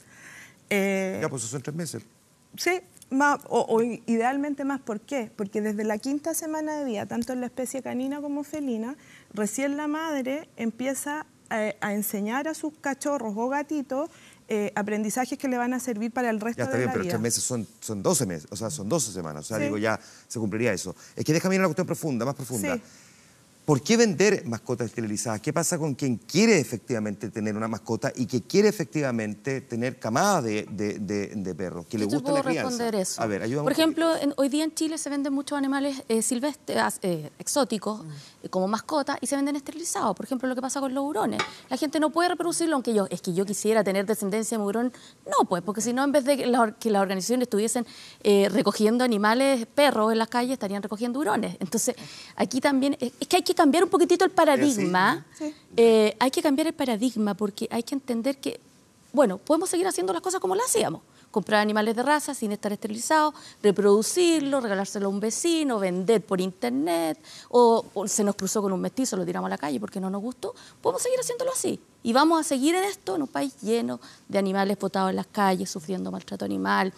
Ya, pues eso son 3 meses. Sí, o idealmente más. ¿Por qué? Porque desde la 5ª semana de vida, tanto en la especie canina como felina, recién la madre empieza a enseñar a sus cachorros o gatitos aprendizajes que le van a servir para el resto de la vida. Ya está bien, pero 3 meses son 12 meses, o sea, son 12 semanas. O sea, digo, ya se cumpliría eso. Es que déjame ir a una cuestión más profunda. Sí. ¿Por qué vender mascotas esterilizadas? ¿Qué pasa con quien quiere efectivamente tener una mascota y que quiere efectivamente tener camadas de perros, que le gusta la crianza? Responder eso. A ver, ayúdame. Por ejemplo, hoy día en Chile se venden muchos animales silvestres, exóticos, como mascotas, y se venden esterilizados. Por ejemplo, lo que pasa con los hurones. La gente no puede reproducirlo, aunque yo quisiera tener descendencia de hurón. No, pues, porque si no, en vez de que las organizaciones estuviesen recogiendo animales, perros en las calles, estarían recogiendo hurones. Entonces, aquí también, es que hay que cambiar un poquitito el paradigma. Sí. Hay que cambiar el paradigma porque hay que entender que, bueno, podemos seguir haciendo las cosas como las hacíamos. Comprar animales de raza sin estar esterilizados, reproducirlo, regalárselo a un vecino, vender por internet, o se nos cruzó con un mestizo, lo tiramos a la calle porque no nos gustó. Podemos seguir haciéndolo así. Y vamos a seguir en esto, en un país lleno de animales botados en las calles, sufriendo maltrato animal,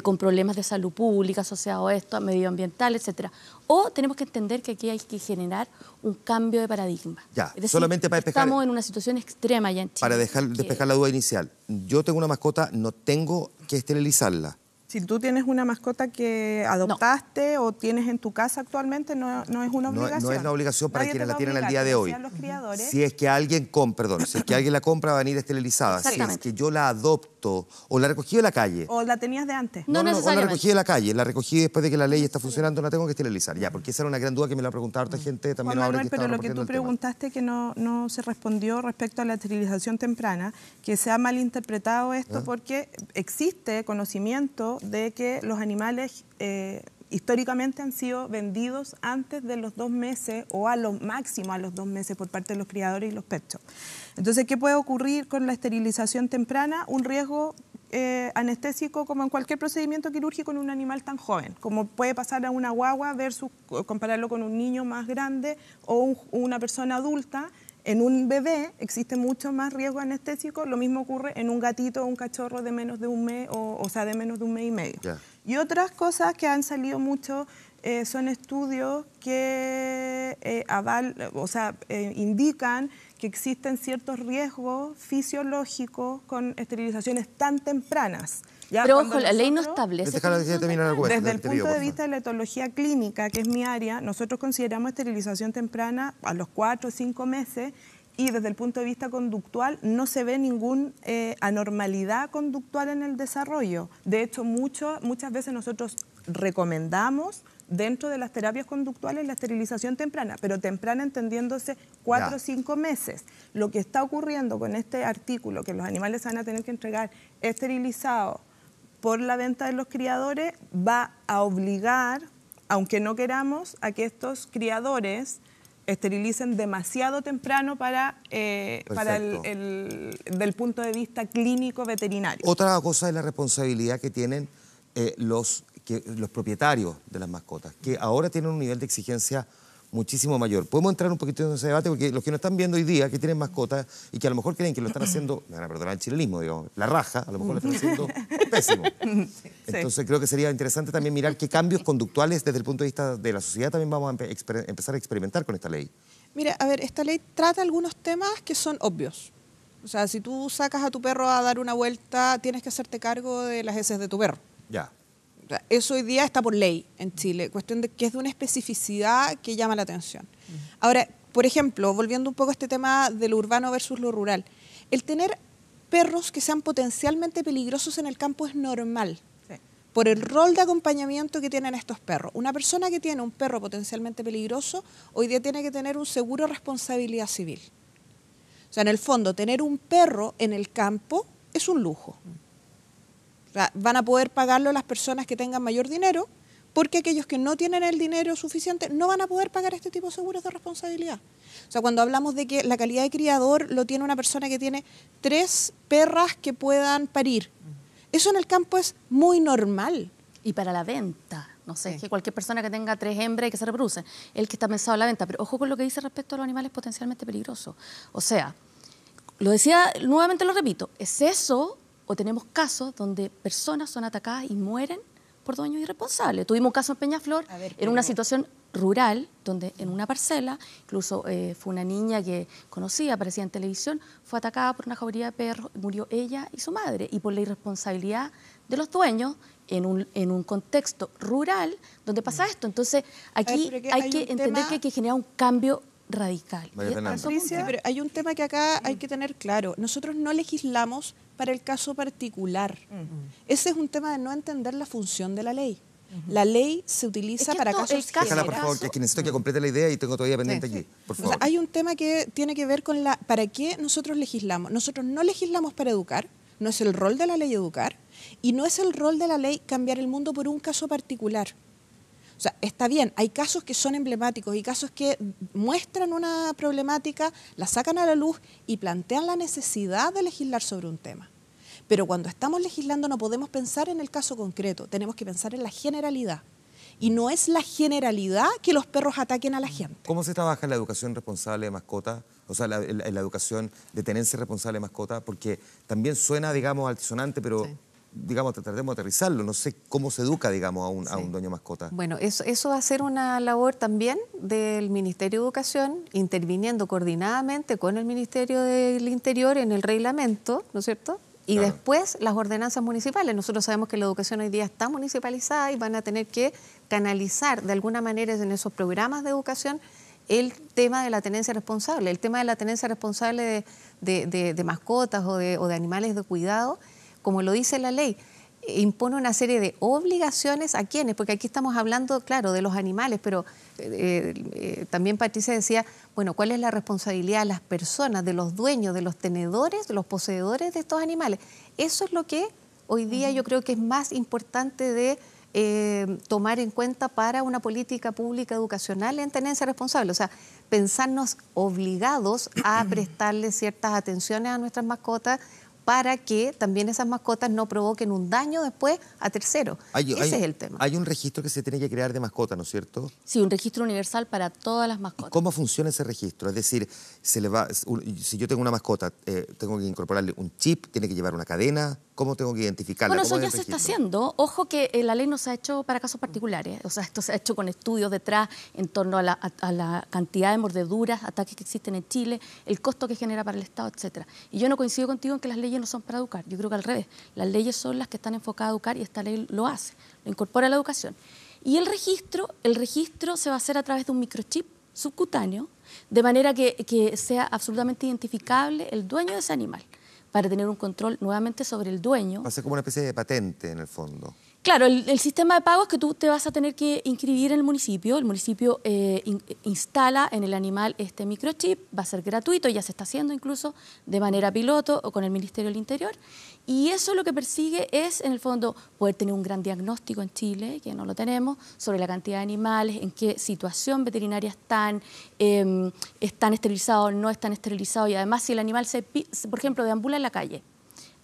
con problemas de salud pública asociados a esto, a medioambiental, etcétera. O tenemos que entender que aquí hay que generar un cambio de paradigma. Ya, es decir, solamente para despejar, estamos en una situación extrema ya en Chile. Para despejar la duda inicial. Yo tengo una mascota, no tengo que esterilizarla. Si tú tienes una mascota que adoptaste o tienes en tu casa actualmente, no es una obligación. No es una obligación para quienes la tienen al día obligar, de hoy. los criadores. Si es que alguien si es que alguien la compra, va a venir esterilizada. Si es que yo la adopto o la recogí de la calle. ¿O la tenías de antes? No, o la recogí de la calle. La recogí después de que la ley está funcionando, no tengo que esterilizar. Ya, porque esa era una gran duda que me la ha preguntado harta gente también Juan ahora Manuel, que pero lo que tú preguntaste que no se respondió respecto a la esterilización temprana, que se ha malinterpretado esto porque existe conocimiento de que los animales históricamente han sido vendidos antes de los 2 meses o a lo máximo a los 2 meses por parte de los criadores y los pet shops. Entonces, ¿qué puede ocurrir con la esterilización temprana? Un riesgo anestésico como en cualquier procedimiento quirúrgico en un animal tan joven, como puede pasar a una guagua versus compararlo con un niño más grande o una persona adulta. En un bebé existe mucho más riesgo anestésico, lo mismo ocurre en un gatito o un cachorro de menos de un mes, o sea, de menos de 1 mes y medio. Yeah. Y otras cosas que han salido mucho son estudios que indican que existen ciertos riesgos fisiológicos con esterilizaciones tan tempranas. Ya, pero ojo, la ley no establece. Desde el punto de vista de la etología clínica, que es mi área, nosotros consideramos esterilización temprana a los 4 o 5 meses, y desde el punto de vista conductual no se ve ninguna anormalidad conductual en el desarrollo. De hecho, muchas veces nosotros recomendamos dentro de las terapias conductuales la esterilización temprana, pero temprana entendiéndose 4 o 5 meses. Lo que está ocurriendo con este artículo, que los animales se van a tener que entregar esterilizados por la venta de los criadores, va a obligar, aunque no queramos, a que estos criadores esterilicen demasiado temprano del punto de vista clínico veterinario. Otra cosa es la responsabilidad que tienen los propietarios de las mascotas, que ahora tienen un nivel de exigencia muchísimo mayor. Podemos entrar un poquito en ese debate porque los que nos están viendo hoy día, que tienen mascotas y que a lo mejor creen que lo están haciendo, me van a perdonar el chilenismo, digamos, la raja, a lo mejor lo están haciendo pésimo. Entonces creo que sería interesante también mirar qué cambios conductuales desde el punto de vista de la sociedad también vamos a empezar a experimentar con esta ley. Mira, a ver, esta ley trata algunos temas que son obvios. O sea, si tú sacas a tu perro a dar una vuelta, tienes que hacerte cargo de las heces de tu perro. Ya. O sea, eso hoy día está por ley en Chile, cuestión de que es de una especificidad que llama la atención. Ahora, por ejemplo, volviendo un poco a este tema de lo urbano versus lo rural, el tener perros que sean potencialmente peligrosos en el campo es normal, por el rol de acompañamiento que tienen estos perros. Una persona que tiene un perro potencialmente peligroso, hoy día tiene que tener un seguro de responsabilidad civil. O sea, en el fondo, tener un perro en el campo es un lujo. O sea, van a poder pagarlo las personas que tengan mayor dinero, porque aquellos que no tienen el dinero suficiente no van a poder pagar este tipo de seguros de responsabilidad. O sea, cuando hablamos de que la calidad de criador lo tiene una persona que tiene 3 perras que puedan parir, eso en el campo es muy normal. Y para la venta, no sé, es que cualquier persona que tenga 3 hembras y que se reproducen, el que está pensado a la venta. Pero ojo con lo que dice respecto a los animales potencialmente peligrosos. O sea, lo decía, nuevamente lo repito, ¿es eso o tenemos casos donde personas son atacadas y mueren por dueños irresponsables? Tuvimos un caso en Peñaflor, en una situación rural, donde en una parcela, incluso fue una niña que conocía, aparecía en televisión, fue atacada por una jauría de perros, murió ella y su madre, y por la irresponsabilidad de los dueños en un contexto rural donde pasa esto. Entonces, aquí hay que entender que hay que generar un cambio radical. Sí, pero hay un tema que acá hay que tener claro. Nosotros no legislamos para el caso particular. Ese es un tema de no entender la función de la ley. La ley se utiliza para casos Déjala, por favor, que necesito que complete la idea y tengo todavía pendiente aquí. Por favor. O sea, hay un tema que tiene que ver con ¿para qué nosotros legislamos? Nosotros no legislamos para educar, no es el rol de la ley educar, y no es el rol de la ley cambiar el mundo por un caso particular. O sea, está bien, hay casos que son emblemáticos y casos que muestran una problemática, la sacan a la luz y plantean la necesidad de legislar sobre un tema. Pero cuando estamos legislando no podemos pensar en el caso concreto, tenemos que pensar en la generalidad. Y no es la generalidad que los perros ataquen a la gente. ¿Cómo se trabaja en la educación responsable de mascota? O sea, la educación de tenencia responsable de mascota, porque también suena, digamos, altisonante, pero digamos, tratemos de aterrizarlo. No sé cómo se educa, digamos, a un dueño mascota. Bueno, eso va a ser una labor también del Ministerio de Educación, interviniendo coordinadamente con el Ministerio del Interior en el reglamento, ¿no es cierto? Y después las ordenanzas municipales. Nosotros sabemos que la educación hoy día está municipalizada y van a tener que canalizar de alguna manera en esos programas de educación el tema de la tenencia responsable. El tema de la tenencia responsable de mascotas o de animales de cuidado, como lo dice la ley, impone una serie de obligaciones a quienes, porque aquí estamos hablando, claro, de los animales, pero también Patricia decía, bueno, ¿cuál es la responsabilidad de las personas, de los dueños, de los tenedores, de los poseedores de estos animales? Eso es lo que hoy día yo creo que es más importante de tomar en cuenta para una política pública educacional en tenencia responsable. O sea, pensarnos obligados a prestarle ciertas atenciones a nuestras mascotas para que también esas mascotas no provoquen un daño después a terceros. Ese es el tema. Hay un registro que se tiene que crear de mascotas, ¿no es cierto? Sí, un registro universal para todas las mascotas. ¿Cómo funciona ese registro? Es decir, si yo tengo una mascota, tengo que incorporarle un chip, tiene que llevar una cadena, ¿cómo tengo que identificarla? Bueno, eso ya se está haciendo. Ojo que la ley no se ha hecho para casos particulares. O sea, esto se ha hecho con estudios detrás en torno a la cantidad de mordeduras, ataques que existen en Chile, el costo que genera para el Estado, etcétera. Y yo no coincido contigo en que las leyes no son para educar. Yo creo que al revés. Las leyes son las que están enfocadas a educar y esta ley lo hace, lo incorpora a la educación. Y el registro se va a hacer a través de un microchip subcutáneo, de manera que sea absolutamente identificable el dueño de ese animal, para tener un control nuevamente sobre el dueño. Va a ser como una especie de patente en el fondo. Claro, el sistema de pago es que tú te vas a tener que inscribir en el municipio instala en el animal este microchip, va a ser gratuito, ya se está haciendo incluso de manera piloto o con el Ministerio del Interior, y eso lo que persigue es, en el fondo, poder tener un gran diagnóstico en Chile, que no lo tenemos, sobre la cantidad de animales, en qué situación veterinaria están esterilizados, no están esterilizados, y además si el animal, por ejemplo, deambula en la calle,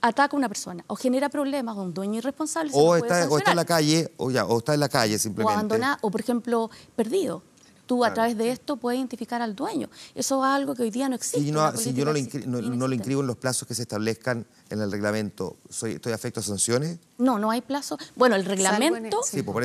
ataca a una persona o genera problemas a un dueño irresponsable, o está en la calle, o está en la calle simplemente. O abandonado, o por ejemplo, perdido. Tú a través de esto puedes identificar al dueño. Eso es algo que hoy día no existe. Si yo no lo inscribo en los plazos que se establezcan en el reglamento, ¿estoy afecto a sanciones? No hay plazo. Bueno, el reglamento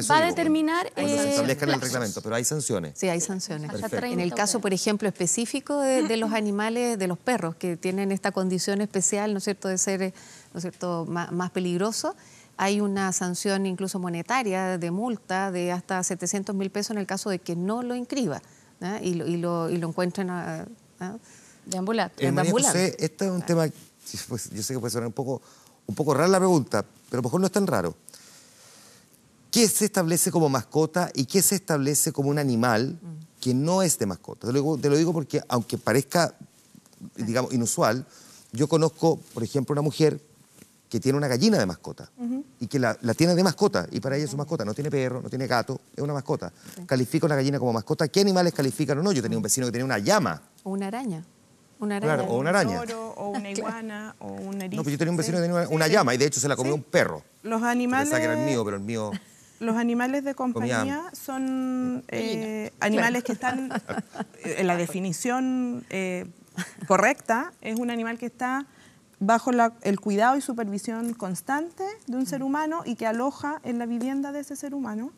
va a determinar... Cuando se establezcan en el reglamento, pero hay sanciones. Sí, hay sanciones. En el caso, por ejemplo, específico de los animales, de los perros, que tienen esta condición especial, ¿no es cierto?, de ser, ¿no es cierto?, más peligroso, hay una sanción incluso monetaria de multa de hasta 700.000 pesos en el caso de que no lo inscriba, ¿no? y lo encuentren deambulante. María José, este es un tema, pues, yo sé que puede sonar un poco rara la pregunta, pero a lo mejor no es tan raro. ¿Qué se establece como mascota y qué se establece como un animal que no es de mascota? Te lo digo porque, aunque parezca, digamos, inusual, yo conozco, por ejemplo, una mujer que tiene una gallina de mascota y que la tiene de mascota, y para ella es su mascota. No tiene perro, no tiene gato, es una mascota. Califica una gallina como mascota. ¿Qué animales califican o no? Yo tenía un vecino que tenía una llama. O una araña. Claro, o una araña. O una iguana, o un erizo. No, pues yo tenía un vecino que tenía una llama y de hecho se la comió un perro. Los animales... Pensaba que era el mío, pero el mío... Los animales de compañía son animales que están en la definición correcta. Es un animal que está bajo el cuidado y supervisión constante de un ser humano y que aloja en la vivienda de ese ser humano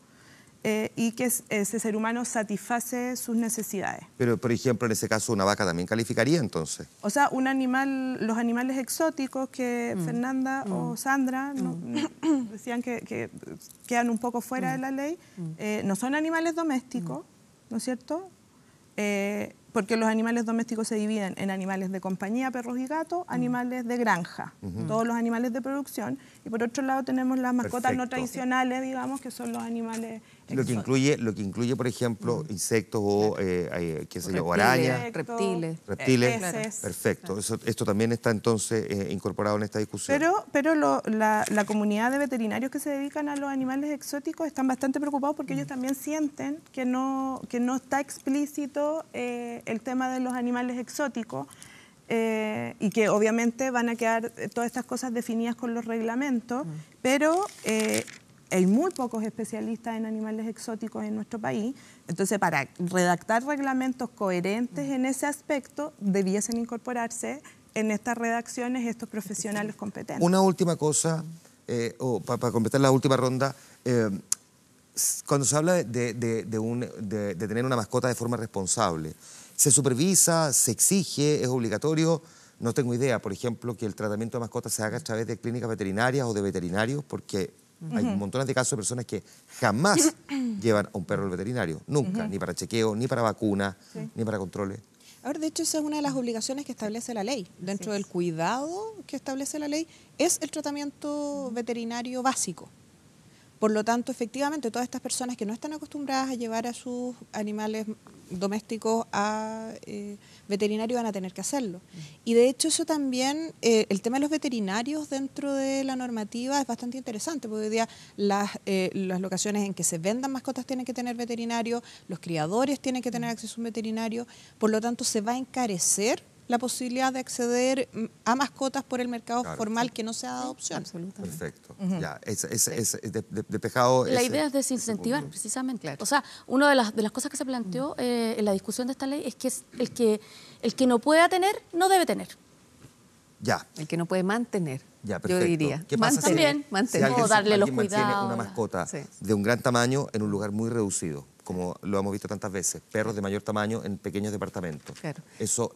y que ese ser humano satisface sus necesidades. Pero, por ejemplo, en ese caso, una vaca también calificaría, entonces. O sea, los animales exóticos que Fernanda o Sandra decían que quedan un poco fuera de la ley, no son animales domésticos, ¿no es cierto? Porque los animales domésticos se dividen en animales de compañía, perros y gatos, animales de granja, todos los animales de producción, y por otro lado tenemos las mascotas no tradicionales, digamos, que son los animales lo que incluye, por ejemplo, insectos o, qué sé yo, arañas. Reptiles. Perfecto. Esto también está entonces incorporado en esta discusión. Pero la comunidad de veterinarios que se dedican a los animales exóticos están bastante preocupados porque ellos también sienten que no está explícito el tema de los animales exóticos y que obviamente van a quedar todas estas cosas definidas con los reglamentos, pero hay muy pocos especialistas en animales exóticos en nuestro país, entonces para redactar reglamentos coherentes en ese aspecto debiesen incorporarse en estas redacciones estos profesionales competentes. Una última cosa, para completar la última ronda, cuando se habla de tener una mascota de forma responsable, ¿se supervisa, se exige, es obligatorio? No tengo idea, por ejemplo, que el tratamiento de mascotas se haga a través de clínicas veterinarias o de veterinarios, porque hay montones de casos de personas que jamás llevan a un perro al veterinario, nunca, ni para chequeo, ni para vacuna, ni para controles. Ahora, de hecho, esa es una de las obligaciones que establece la ley. Dentro del cuidado que establece la ley es el tratamiento veterinario básico. Por lo tanto, efectivamente, todas estas personas que no están acostumbradas a llevar a sus animales domésticos a veterinario van a tener que hacerlo. Y de hecho eso también, el tema de los veterinarios dentro de la normativa es bastante interesante, porque hoy día las locaciones en que se vendan mascotas tienen que tener veterinario, los criadores tienen que tener acceso a un veterinario, por lo tanto se va a encarecer la posibilidad de acceder a mascotas por el mercado formal que no sea de adopción. Perfecto. Ya, es despejado. La idea es desincentivar, precisamente. O sea, una de las cosas que se planteó en la discusión de esta ley es que el que no pueda tener, no debe tener. Ya. El que no puede mantener. Ya, perfecto. Yo diría. ¿Qué pasa mantener. si alguien, darle los mantiene cuidados, una mascota de un gran tamaño en un lugar muy reducido, como lo hemos visto tantas veces, perros de mayor tamaño en pequeños departamentos? Claro. Eso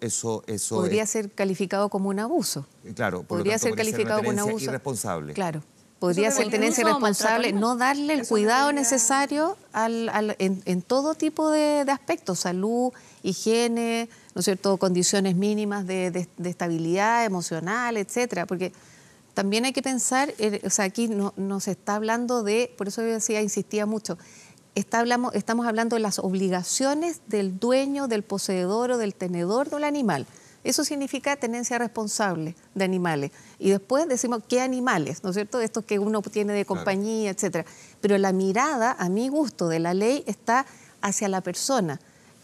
podría ser calificado como un abuso. Claro, podría ser calificado como un abuso irresponsable. Claro. podría ser tenencia responsable, no darle el cuidado necesario en todo tipo de aspectos, salud, higiene, ¿no es cierto?, condiciones mínimas de estabilidad emocional, etcétera, porque también hay que pensar, o sea, aquí no se está hablando de, por eso yo decía, insistía mucho, estamos hablando de las obligaciones del dueño, del poseedor o del tenedor del animal. Eso significa tenencia responsable de animales. Y después decimos, ¿qué animales? ¿No es cierto? Estos que uno tiene de compañía, etcétera. Pero la mirada, a mi gusto, de la ley está hacia la persona.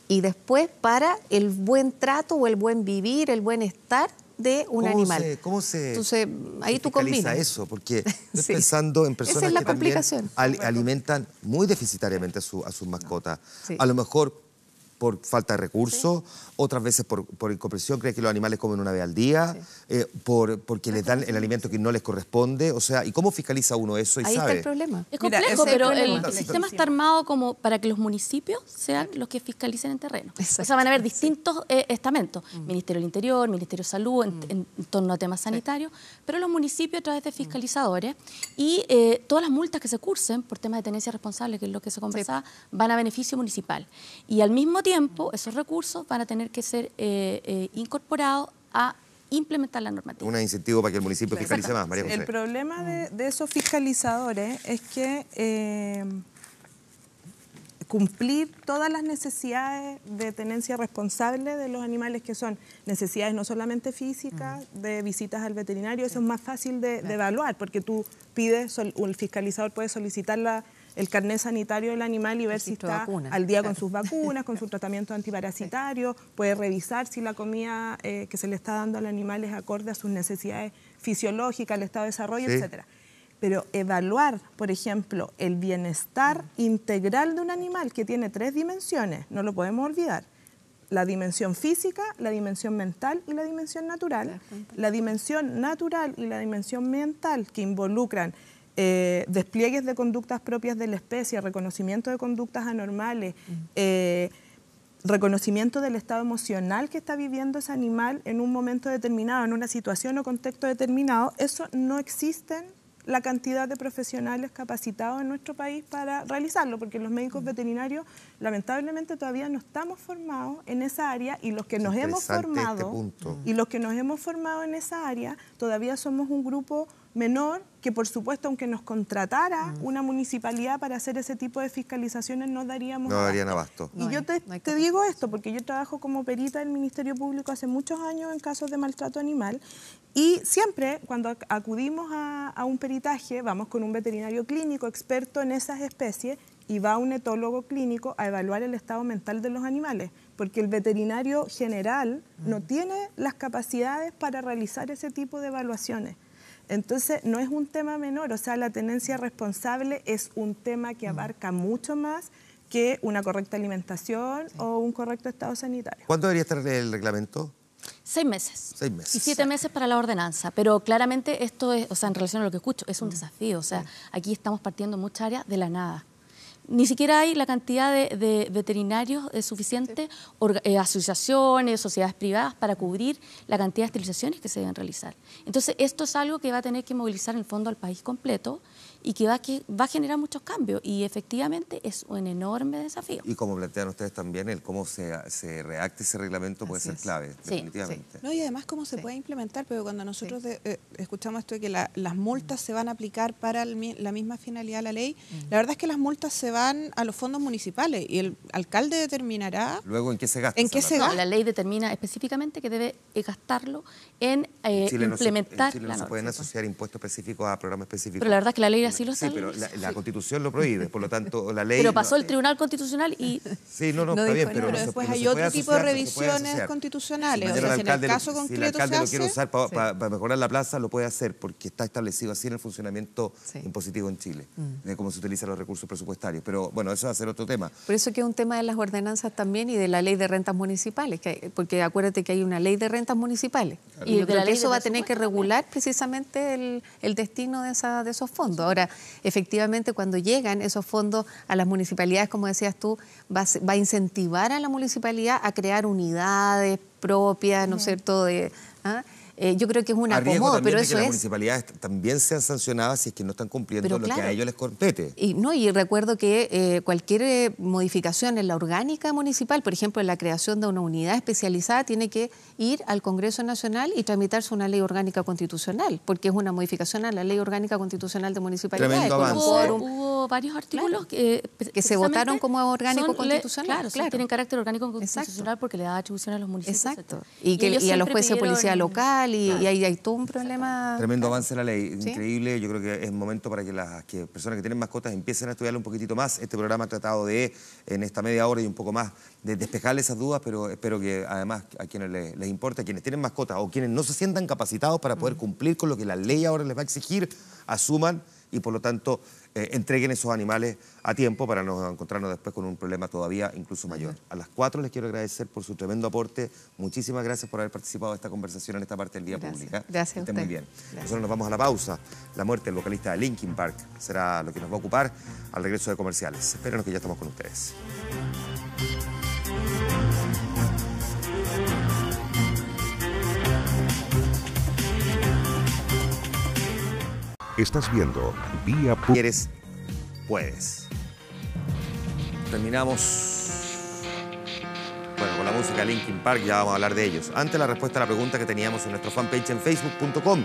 Y después para el buen trato o el buen vivir, el buen estar de un animal. Entonces, ahí tú combinas eso, porque estoy pensando en personas que también alimentan muy deficitariamente a sus mascotas. Sí. A lo mejor por falta de recursos, otras veces por incomprensión, creen que los animales comen una vez al día, porque les dan el alimento que no les corresponde. O sea, ¿y cómo fiscaliza uno eso? Y ahí sabe. Está el problema. Es complejo, pero el sistema está armado como para que los municipios sean los que fiscalicen en terreno. Exacto. O sea, van a haber distintos estamentos, Ministerio del Interior, Ministerio de Salud, en torno a temas sanitarios, pero los municipios a través de fiscalizadores y todas las multas que se cursen por temas de tenencia responsable, que es lo que se conversaba, van a beneficio municipal. Y al mismo tiempo, esos recursos van a tener que ser incorporados a implementar la normativa. Un incentivo para que el municipio fiscalice más, María José. El problema de esos fiscalizadores es que cumplir todas las necesidades de tenencia responsable de los animales, que son necesidades no solamente físicas, de visitas al veterinario, eso es más fácil de evaluar, porque tú pides, el fiscalizador puede solicitar el carnet sanitario del animal y ver si está al día con sus vacunas, con su tratamiento antiparasitario, puede revisar si la comida que se le está dando al animal es acorde a sus necesidades fisiológicas, el estado de desarrollo, etcétera. Pero evaluar, por ejemplo, el bienestar integral de un animal que tiene 3 dimensiones, no lo podemos olvidar. La dimensión física, la dimensión mental y la dimensión natural. La dimensión natural y la dimensión mental que involucran despliegues de conductas propias de la especie, reconocimiento de conductas anormales, reconocimiento del estado emocional que está viviendo ese animal en un momento determinado, en una situación o contexto determinado, eso no existen la cantidad de profesionales capacitados en nuestro país para realizarlo, porque los médicos veterinarios lamentablemente todavía no estamos formados en esa área, y los que nos hemos formado en esa área todavía somos un grupo menor que, por supuesto, aunque nos contratara una municipalidad para hacer ese tipo de fiscalizaciones, no darían abasto. Y yo te digo esto porque yo trabajo como perita del Ministerio Público hace muchos años en casos de maltrato animal, y siempre cuando acudimos a un peritaje vamos con un veterinario clínico experto en esas especies y va un etólogo clínico a evaluar el estado mental de los animales, porque el veterinario general no tiene las capacidades para realizar ese tipo de evaluaciones. Entonces, no es un tema menor, o sea, la tenencia responsable es un tema que abarca mucho más que una correcta alimentación o un correcto estado sanitario. ¿Cuánto debería estar el reglamento? 6 meses. 6 meses. Y 7 meses para la ordenanza. Pero claramente esto es, o sea, en relación a lo que escucho, es un desafío. O sea, aquí estamos partiendo muchas áreas de la nada. Ni siquiera hay la cantidad de veterinarios suficiente, asociaciones, sociedades privadas para cubrir la cantidad de esterilizaciones que se deben realizar. Entonces, esto es algo que va a tener que movilizar en el fondo al país completo y que va a generar muchos cambios. Y efectivamente es un enorme desafío. Y como plantean ustedes también, el cómo se redacte ese reglamento puede ser clave, definitivamente. Sí. No, y además cómo se puede implementar, pero cuando nosotros escuchamos esto de que las multas se van a aplicar para la misma finalidad de la ley, la verdad es que las multas se van a los fondos municipales y el alcalde determinará... Luego, ¿en qué se gasta? ¿En qué se gasta? La ley determina específicamente que debe gastarlo en implementar la norma. No se pueden asociar impuestos específicos a programas específicos. Pero la verdad es que la ley así lo establece. Sí, pero la Constitución lo prohíbe, por lo tanto la ley... Pero pasó el Tribunal Constitucional y... Sí, no, está bien, pero después hay otro tipo de revisiones constitucionales. O sea, si en el caso concreto si el alcalde lo quiere usar para mejorar la plaza, lo puede hacer, porque está establecido así en el funcionamiento impositivo en Chile, de cómo se utilizan los recursos presupuestarios. Pero bueno, eso va a ser otro tema. Por eso que es un tema de las ordenanzas también y de la ley de rentas municipales, porque acuérdate que hay una ley de rentas municipales. Claro. Y yo creo que eso va a tener que regular precisamente el destino de esos fondos. Ahora, efectivamente, cuando llegan esos fondos a las municipalidades, como decías tú, va a incentivar a la municipalidad a crear unidades propias, ¿no es cierto?, yo creo que es un acomodo, también pero de eso que las es... municipalidades también sean sancionadas si es que no están cumpliendo Pero lo que claro. a ellos les compete. Y recuerdo que cualquier modificación en la orgánica municipal, por ejemplo, en la creación de una unidad especializada, tiene que ir al Congreso Nacional y tramitarse una ley orgánica constitucional, porque es una modificación a la ley orgánica constitucional de municipalidades. Tremendo avance. Hubo varios artículos que se votaron como orgánico constitucional. Claro, tienen carácter orgánico constitucional porque le da atribución a los municipios. Exacto. Y a los jueces de policía local, y ahí hay todo un problema. Tremendo avance la ley, increíble. Yo creo que es momento para que las personas que tienen mascotas empiecen a estudiarlo un poquitito más. Este programa ha tratado de, en esta media hora y un poco más, de despejarle esas dudas, pero espero que además a quienes les importa, a quienes tienen mascotas o quienes no se sientan capacitados para poder cumplir con lo que la ley ahora les va a exigir, asuman y por lo tanto entreguen esos animales a tiempo para no encontrarnos después con un problema todavía incluso mayor. A las 4 les quiero agradecer por su tremendo aporte. Muchísimas gracias por haber participado de esta conversación en esta parte del Día Pública. Gracias a usted. usted. Muy bien. Nosotros nos vamos a la pausa. La muerte del vocalista de Linkin Park será lo que nos va a ocupar al regreso de comerciales. Espérenos que ya estamos con ustedes. Estás viendo Vía Pública. Quieres, puedes. Terminamos, bueno, con la música de Linkin Park, ya vamos a hablar de ellos. Antes la respuesta a la pregunta que teníamos en nuestro fanpage en facebook.com.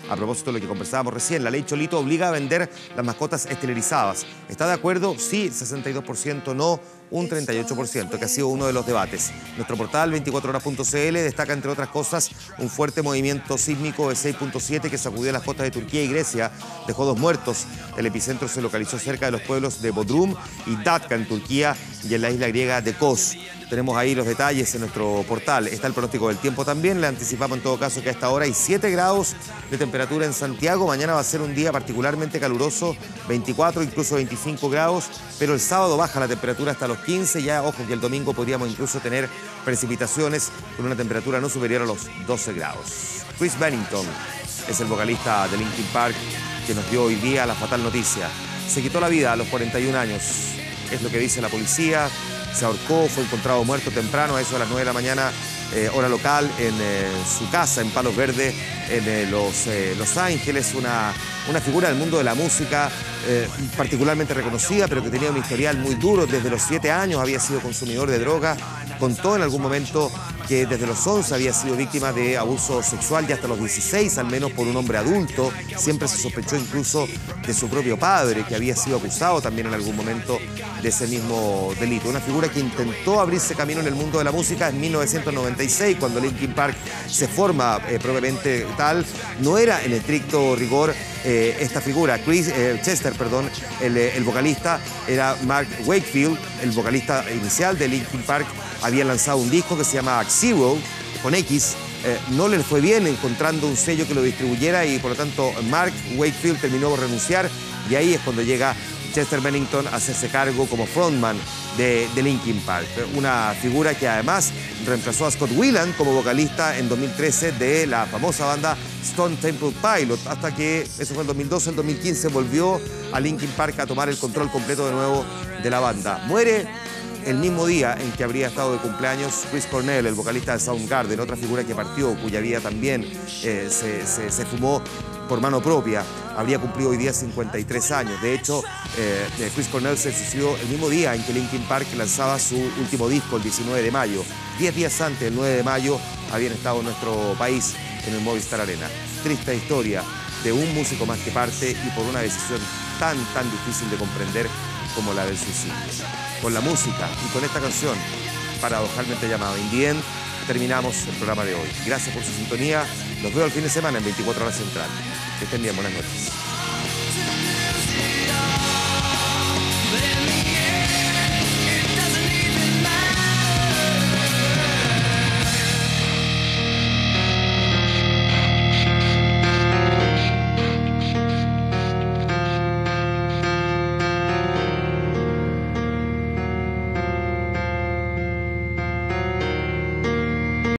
A propósito de lo que conversábamos recién, la ley Cholito obliga a vender las mascotas esterilizadas. ¿Está de acuerdo? Sí, 62%, no, un 38%, que ha sido uno de los debates. Nuestro portal 24horas.cl destaca, entre otras cosas, un fuerte movimiento sísmico de 6.7 que sacudió las costas de Turquía y Grecia, dejó 2 muertos. El epicentro se localizó cerca de los pueblos de Bodrum y Datka en Turquía y en la isla griega de Kos. Tenemos ahí los detalles en nuestro portal. Está el pronóstico del tiempo también. Le anticipamos en todo caso que a esta hora hay 7 grados de temperatura en Santiago. Mañana va a ser un día particularmente caluroso, 24, incluso 25 grados. Pero el sábado baja la temperatura hasta los 15. Ya, ojo, que el domingo podríamos incluso tener precipitaciones con una temperatura no superior a los 12 grados. Chris Bennington es el vocalista de Linkin Park que nos dio hoy día la fatal noticia. Se quitó la vida a los 41 años. Es lo que dice la policía. Se ahorcó, fue encontrado muerto temprano, a eso de las 9 de la mañana, hora local, en su casa en Palos Verdes, en Los Ángeles. Una figura del mundo de la música particularmente reconocida, pero que tenía un historial muy duro. Desde los 7 años había sido consumidor de droga. Contó en algún momento que desde los 11 había sido víctima de abuso sexual y hasta los 16, al menos por un hombre adulto. Siempre se sospechó incluso de su propio padre, que había sido acusado también en algún momento de ese mismo delito. Una figura que intentó abrirse camino en el mundo de la música en 1996, cuando Linkin Park se forma propiamente tal. No era en estricto rigor esta figura. El vocalista era Mark Wakefield, el vocalista inicial de Linkin Park. Había lanzado un disco que se llama Zero, con X. No le fue bien encontrando un sello que lo distribuyera y por lo tanto Mark Wakefield terminó por renunciar y ahí es cuando llega Chester Bennington a hacerse cargo como frontman de Linkin Park. Una figura que además reemplazó a Scott Weiland como vocalista en 2013 de la famosa banda Stone Temple Pilots, hasta que, eso fue el 2012, el 2015 volvió a Linkin Park a tomar el control completo de nuevo de la banda. Muere el mismo día en que habría estado de cumpleaños Chris Cornell, el vocalista de Soundgarden, otra figura que partió, cuya vida también se fumó por mano propia. Habría cumplido hoy día 53 años. De hecho, Chris Cornell se suicidó el mismo día en que Linkin Park lanzaba su último disco, el 19 de mayo. 10 días antes, el 9 de mayo, habían estado en nuestro país, en el Movistar Arena. Triste historia de un músico más que parte y por una decisión tan difícil de comprender como la del suicidio. Con la música y con esta canción, paradojalmente llamada In the End, terminamos el programa de hoy. Gracias por su sintonía. Los veo el fin de semana en 24 Horas Central. Que estén bien, buenas noches.